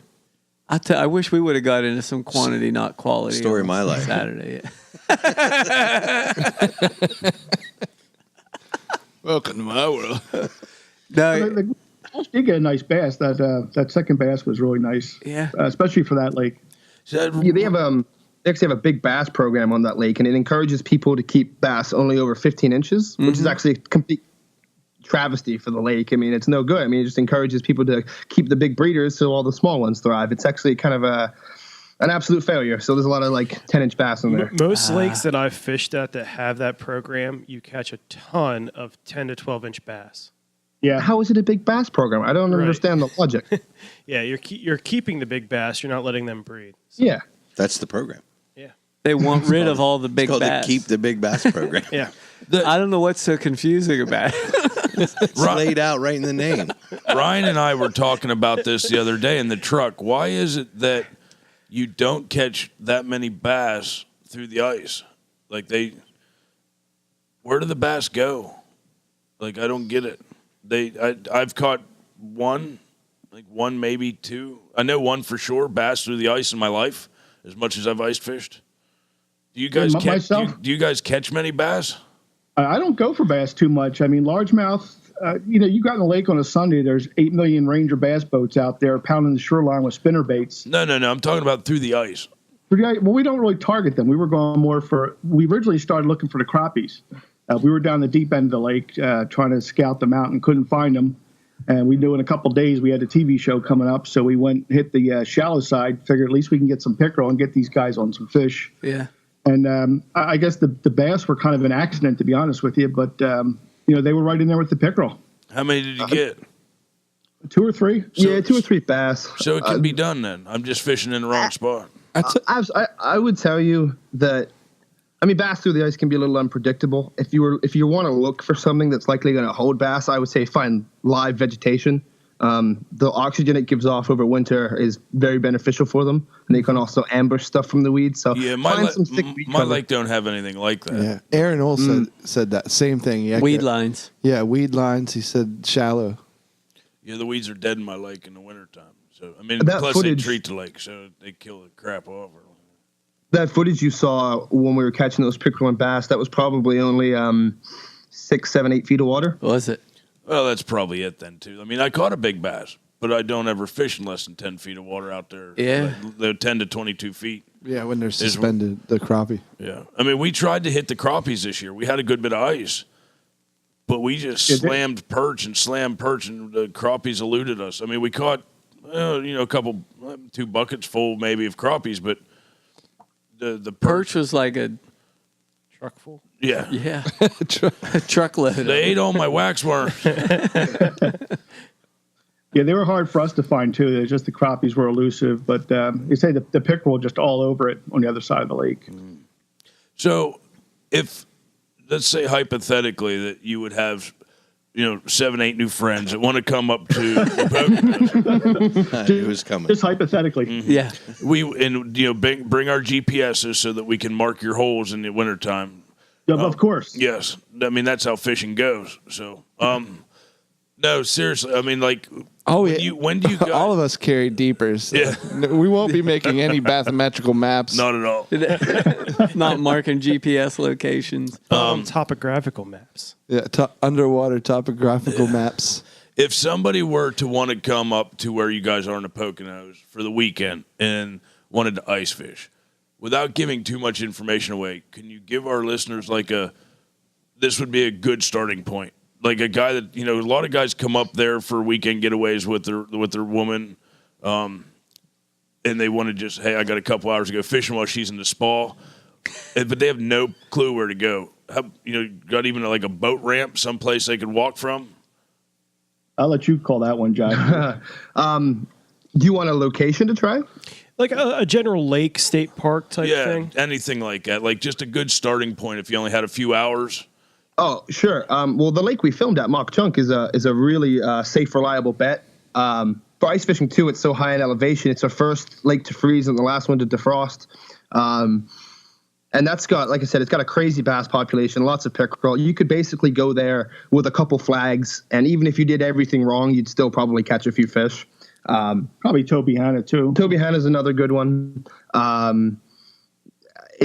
I wish we would have got into some quantity, not quality. Story of my on life. Saturday. Yeah. Welcome to my world. No, Josh did get a nice bass. That second bass was really nice. Yeah. Especially for that lake. Yeah, they actually have a big bass program on that lake, and it encourages people to keep bass only over 15 inches, which is actually a complete travesty for the lake. I mean, it's no good. I mean, it just encourages people to keep the big breeders so all the small ones thrive. It's actually kind of an absolute failure. So there's a lot of 10-inch bass in there. Most lakes that I've fished at that have that program, you catch a ton of 10 to 12-inch bass. Yeah. How is it a big bass program? I don't understand the logic. Yeah, you're keeping the big bass. You're not letting them breed. So, Yeah. That's the program. yeah. they want rid of all the big It's called bass. the Keep the Big Bass program. Yeah. I don't know what's so confusing about it. It's laid out right in the name. Ryan and I were talking about this the other day in the truck. Why is it that you don't catch that many bass through the ice? Where do the bass go? I don't get it. I've caught one, maybe 2. I know one for sure, bass through the ice in my life, as much as I've ice fished. Do you guys myself? do you guys catch many bass? I don't go for bass too much. I mean, largemouth. You got in the lake on a Sunday. There's 8 million Ranger bass boats out there pounding the shoreline with spinner baits. No. I'm talking about through the ice. Well, we don't really target them. We were going more for. We originally started looking for the crappies. We were down the deep end of the lake trying to scout them out and couldn't find them. And we knew in a couple of days we had a TV show coming up, so we went hit the shallow side. Figured at least we can get some pickerel and get these guys on some fish. Yeah. And I guess the bass were kind of an accident, to be honest with you. But they were right in there with the pickerel. How many did you get? 2 or 3. Yeah, 2 or 3 bass. So it can be done then. I'm just fishing in the wrong spot. I would tell you that. I mean, bass through the ice can be a little unpredictable. If you want to look for something that's likely going to hold bass, I would say find live vegetation. The oxygen it gives off over winter is very beneficial for them, and they can also ambush stuff from the weeds. So yeah, my lake don't have anything like that. Yeah, Aaron Ole said that same thing. Weed lines. Yeah, weed lines. He said shallow. Yeah, the weeds are dead in my lake in the wintertime. So I mean, That plus footage- they treat the lake, so they kill the crap off. That footage you saw when we were catching those pickerel and bass, that was probably only 6, 7, 8 feet of water. Was it? Well, that's probably it then too. I mean, I caught a big bass, but I don't ever fish in less than 10 feet of water out there. Yeah. They're 10 to 22 feet. Yeah, when they're suspended, the crappie. Yeah. I mean, we tried to hit the crappies this year. We had a good bit of ice, but we just slammed perch, and the crappies eluded us. I mean, we caught, a couple, 2 buckets full maybe of crappies, but the Perch was like a Truck full. Yeah. Yeah. A truckload. They ate all my wax worms. Yeah, they were hard for us to find too. It's just the crappies were elusive, but they say the pickerel were just all over it on the other side of the lake. So, if let's say hypothetically that you would have, 7, 8 new friends that want to come up to the Poconos. I knew it was coming. Just hypothetically. Yeah. Bring our GPSs so that we can mark your holes in the wintertime. Of course. Yes. I mean, that's how fishing goes. So, no, seriously. I mean, like, when do you go? All of us carry deepers. Yeah. We won't be making any mathematical maps. Not at all. Not marking GPS locations. Topographical maps. Yeah, underwater topographical maps. If somebody were to want to come up to where you guys are in the Poconos for the weekend and wanted to ice fish, without giving too much information away, can you give our listeners this would be a good starting point? Like a guy that, a lot of guys come up there for weekend getaways with their woman, and they want to just, hey, I got a couple hours to go fishing while she's in the spa, but they have no clue where to go. Got even like a boat ramp, someplace they could walk from? I'll let you call that one, John. Do you want a location to try? Like a general lake, state park type Yeah, thing? anything like that. Like just a good starting point if you only had a few hours. Oh, sure. Well, the lake we filmed at Mock Chunk is a really safe, reliable bet. For ice fishing, too, it's so high in elevation. It's our first lake to freeze and the last one to defrost. And that's got, like I said, it's got a crazy bass population, lots of pickerel. You could basically go there with a couple flags, and even if you did everything wrong, you'd still probably catch a few fish. Probably Toby Hanna, too. Toby Hanna's another good one. In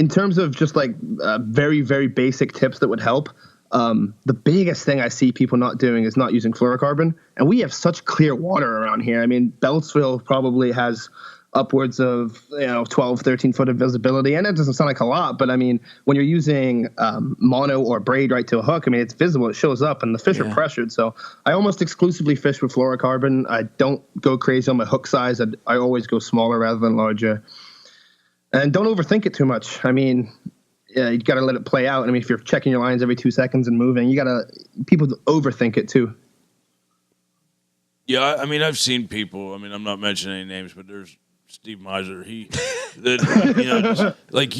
terms of just very, very basic tips that would help, the biggest thing I see people not doing is not using fluorocarbon. And we have such clear water around here. I mean, Beltsville probably has upwards of 12, 13 foot of visibility. And it doesn't sound like a lot, but I mean, when you're using mono or braid right to a hook, I mean, it's visible, it shows up, and the fish are pressured. So I almost exclusively fish with fluorocarbon. I don't go crazy on my hook size. I always go smaller rather than larger. And don't overthink it too much. I mean, you got to let it play out. I mean, if you're checking your lines every 2 seconds and moving, people overthink it too. Yeah, I mean, I've seen people. I mean, I'm not mentioning any names, but there's Steve Miser. It's like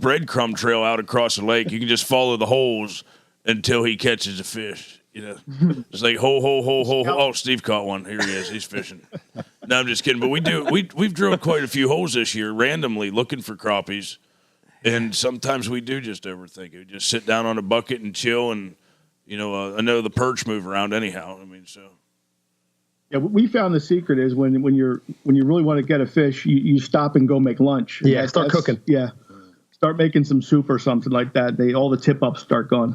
breadcrumb trail out across the lake. You can just follow the holes until he catches a fish. It's like hole. Oh, Steve caught one. Here he is. He's fishing. No, I'm just kidding. But we've drilled quite a few holes this year randomly looking for crappies, and sometimes we do just overthink it. We just sit down on a bucket and chill, and I know the perch move around anyhow. I mean, so. Yeah, we found the secret is when you really want to get a fish, you stop and go make lunch. Yeah, start cooking. Yeah. start making some soup or something like that, all the tip ups start going.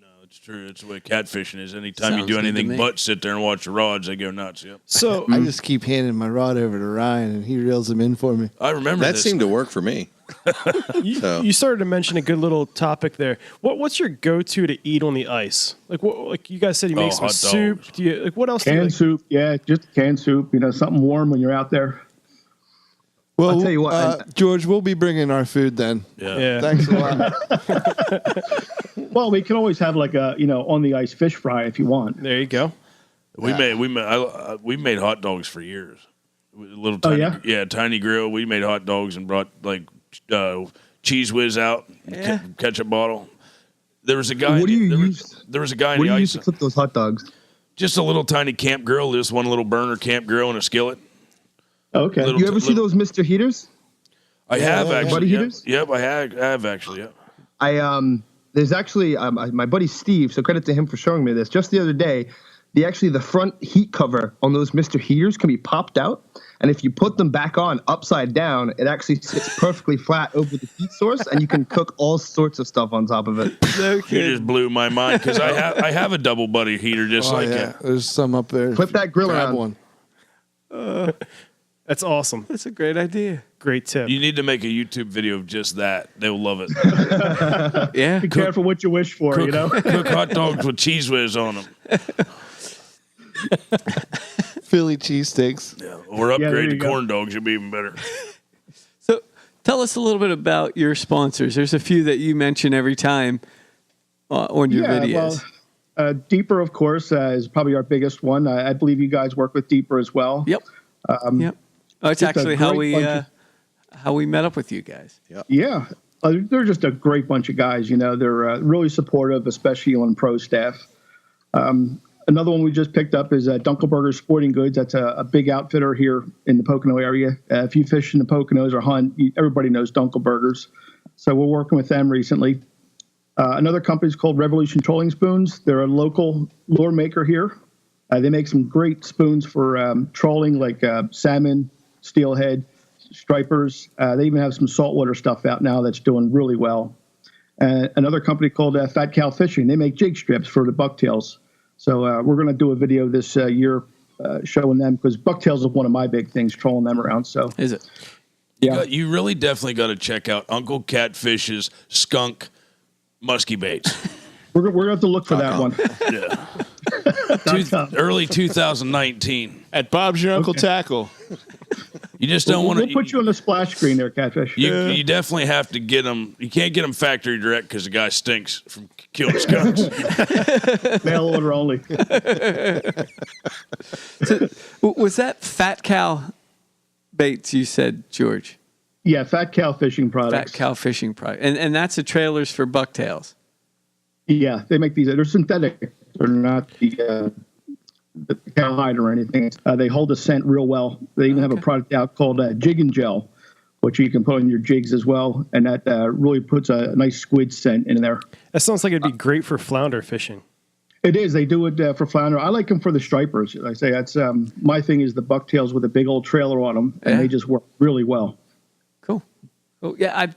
No, it's true. It's the way catfishing is. Anytime you Sounds do good to anything me. but sit there and watch the rods, they go nuts. Yep. So I just keep handing my rod over to Ryan, and he reels them in for me. I remember That this. seemed to work for me. you started to mention a good little topic there. What's your go-to to eat on the ice? Like you guys said, you make some hot soup. dogs. Do you what else? Do you Canned like? soup, yeah, just canned soup. Something warm when you're out there. Well, I'll tell you what, George, we'll be bringing our food then. Yeah. Thanks a lot. Well, we can always have like a on the ice fish fry if you want. There you go. We made hot dogs for years. Little tiny, tiny grill. We made hot dogs and brought like cheese whiz out, ketchup bottle. There was a guy. What do you use? There was a guy in What the do you ice. use to cook those hot dogs? Just a little tiny camp grill. Just one little burner camp grill and a skillet. Okay. Little- You ever see those Mr. Heaters? I have Buddy actually. Yep, heaters? yep, I have actually. Yep. There's actually my buddy Steve. So credit to him for showing me this. Just the other day, the front heat cover on those Mr. Heaters can be popped out, and if you put them back on upside down, it actually sits perfectly flat over the heat source, and you can cook all sorts of stuff on top of it. No You kidding. just blew my mind because I have a double buddy heater just Oh, like yeah. that. There's some up there. Flip that grill Grab around. one. That's awesome. That's a great idea. Great tip. You need to make a YouTube video of just that. They'll love it. Yeah. Be careful what you wish for, Cook hot dogs with cheese whiz on them. Philly cheesesteaks. Yeah, or there upgrade you to go. corn dogs. You'll be even better. So tell us a little bit about your sponsors. There's a few that you mention every time on your videos. Well, Deeper, of course, is probably our biggest one. I believe you guys work with Deeper as well. Yep. Yep. Oh, it's just a actually how great bunch how we met up with you guys. Yeah. They're just a great bunch of guys. They're really supportive, especially on pro staff. Another one we just picked up is Dunkelberger Sporting Goods. That's a big outfitter here in the Pocono area. If you fish in the Poconos or hunt, everybody knows Dunkelbergers. So we're working with them recently. Another company is called Revolution Trolling Spoons. They're a local lure maker here. They make some great spoons for trolling, like salmon, steelhead, stripers. They even have some saltwater stuff out now that's doing really well. Another company called Fat Cow Fishing. They make jig strips for the bucktails. So we're going to do a video this year showing them because bucktails is one of my big things, trolling them around. So Is it? yeah, You really definitely got to check out Uncle Catfish's skunk musky baits. we're going to have to look for that one. Yeah. .com. Early 2019. At Bob's Your Uncle Tackle. You just don't want We'll to. put you on the splash screen there, Catfish. You definitely have to get them. You can't get them factory direct because the guy stinks from killing skunks. Mail order only. So, was that Fat Cow baits you said, George? Yeah, Fat Cow Fishing Fat products. Cow fishing product. And that's the trailers for bucktails. Yeah, they make these. They're synthetic. They're not the cow hide or anything. They hold the scent real well. They even have a product out called jigging gel, which you can put on your jigs as well, and that really puts a nice squid scent in there. That sounds like it'd be great for flounder fishing. It is. They do it for flounder. I like them for the stripers. Like I say that's my thing is the bucktails with a big old trailer on them, and they just work really well. Cool. Oh yeah,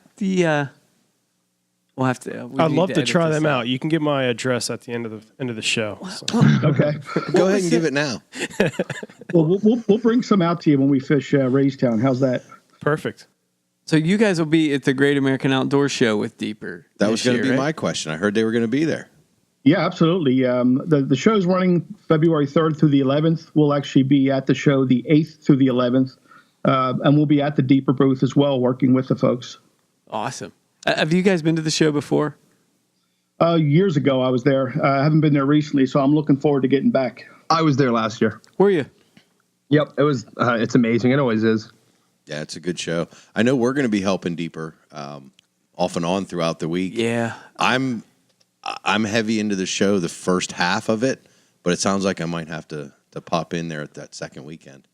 we'll have to. I'd love to try them out. You can get my address at the end of the show. So. Okay. Go ahead and give it now. Well, we'll bring some out to you when we fish Raystown. How's that? Perfect. So you guys will be at the Great American Outdoor Show with Deeper. That was going to be right? my question. I heard they were going to be there. Yeah, absolutely. The show's running February 3rd through the 11th. We'll actually be at the show the 8th through the 11th. And we'll be at the Deeper booth as well, working with the folks. Awesome. Have you guys been to the show before? Years ago, I was there. I haven't been there recently, so I'm looking forward to getting back. I was there last year. Were you? Yep, it was. It's amazing. It always is. Yeah, it's a good show. I know we're going to be helping Deeper off and on throughout the week. Yeah. I'm heavy into the show the first half of it, but it sounds like I might have to pop in there at that second weekend.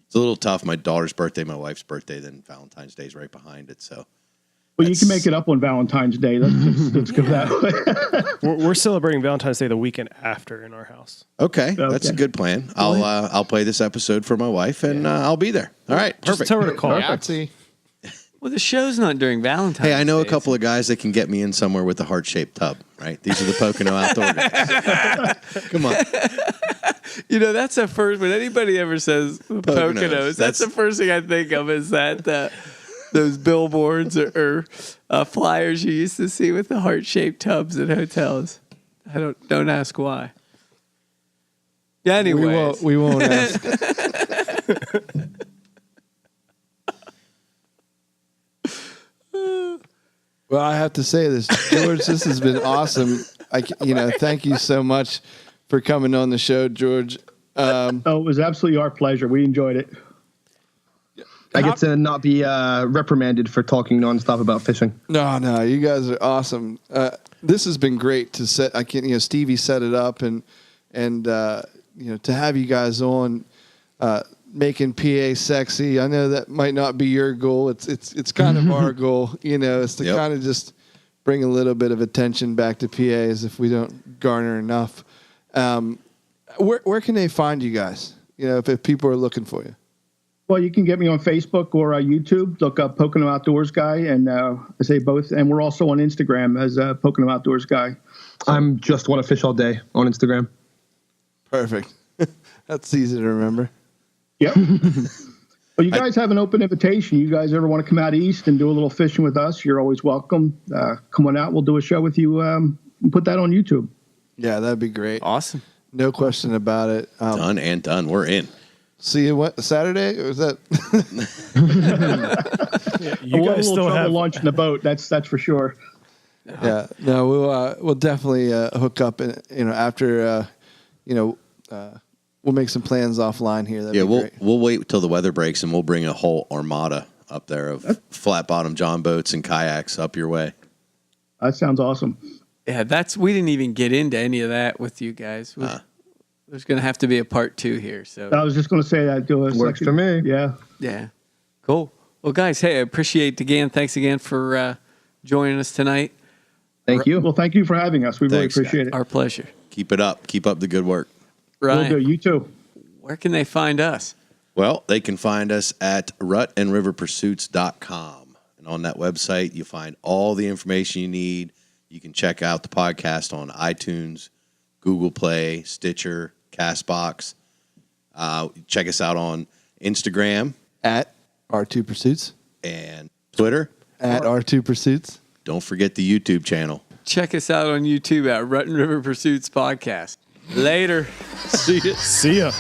It's a little tough. My daughter's birthday, my wife's birthday, then Valentine's Day's right behind it. So, Well, you can make it up on Valentine's Day. Let's go that way. We're celebrating Valentine's Day the weekend after in our house. okay, that's a good plan. I'll play this episode for my wife, and I'll be there. All right, Just perfect. tell her to call. Yahtzee. Well, the show's not during Valentine's Hey, I know Day, a couple of guys that can get me in somewhere with a heart-shaped tub, right? These are the Pocono Outdoors Guys. Come on. You know, that's the first, when anybody ever says Poconos, that's the first thing I think of is that those billboards or flyers you used to see with the heart-shaped tubs at hotels. Don't ask why. Anyways. We won't ask. Well, I have to say this, George. This has been awesome. Thank you so much for coming on the show, George. It was absolutely our pleasure. We enjoyed it. I get to not be reprimanded for talking nonstop about fishing. No, you guys are awesome. This has been great to set. Stevie set it up, and to have you guys on, making PA sexy. I know that might not be your goal. It's kind of our goal. It's to kind of just bring a little bit of attention back to PAs if we don't garner enough. Where can they find you guys? If people are looking for you. Well, you can get me on Facebook or YouTube. Look up Pocono Outdoors Guy, and I say both. And we're also on Instagram as Pocono Outdoors Guy. I'm just want to fish all day on Instagram. Perfect. That's easy to remember. Yep. Well, you guys have an open invitation. You guys ever want to come out east and do a little fishing with us, you're always welcome. Come on out. We'll do a show with you and put that on YouTube. Yeah, that'd be great. Awesome. No question about it. Done and done. We're in. See you Saturday? Or was that? You guys still have lunch in the boat. That's for sure. Yeah. No, we'll definitely hook up. After we'll make some plans offline here. That'd be great. We'll wait till the weather breaks and we'll bring a whole armada up there of flat bottom john boats and kayaks up your way. That sounds awesome. Yeah, we didn't even get into any of that with you guys. There's going to have to be a part 2 here. So I was just going to say that. Works for me. Yeah. Yeah. Cool. Well, guys, hey, I appreciate again. Thanks again for joining us tonight. Thank you. Well, thank you for having us. We really appreciate it. Our pleasure. Keep it up. Keep up the good work. Ryan, We'll do. You too. where can they find us? Well, they can find us at rutandriverpursuits.com. And on that website, you'll find all the information you need. You can check out the podcast on iTunes, Google Play, Stitcher, CastBox. Check us out on Instagram. At R2 Pursuits. And Twitter. At R2 Pursuits. Don't forget the YouTube channel. Check us out on YouTube at Rut and River Pursuits Podcast. Later. See ya. See ya.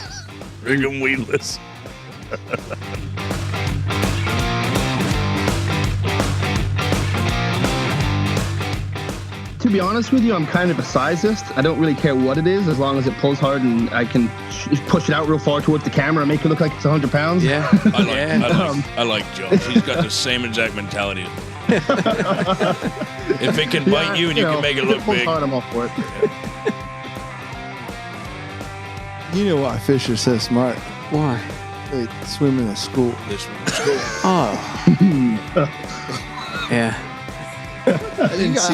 Rig 'em weedless. To be honest with you, I'm kind of a sizist. I don't really care what it is as long as it pulls hard and I can push it out real far towards the camera and make it look like it's 100 pounds. Yeah. I like Jones. He's got the same exact mentality. If it can bite you and you can make it look pulls big. hard, I'm all for it. You know why fish are so smart? Why? They swim in a school. This one's cool. Oh. Yeah.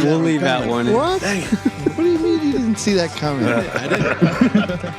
We'll leave that one in. What? What do you mean you didn't see that coming? I didn't.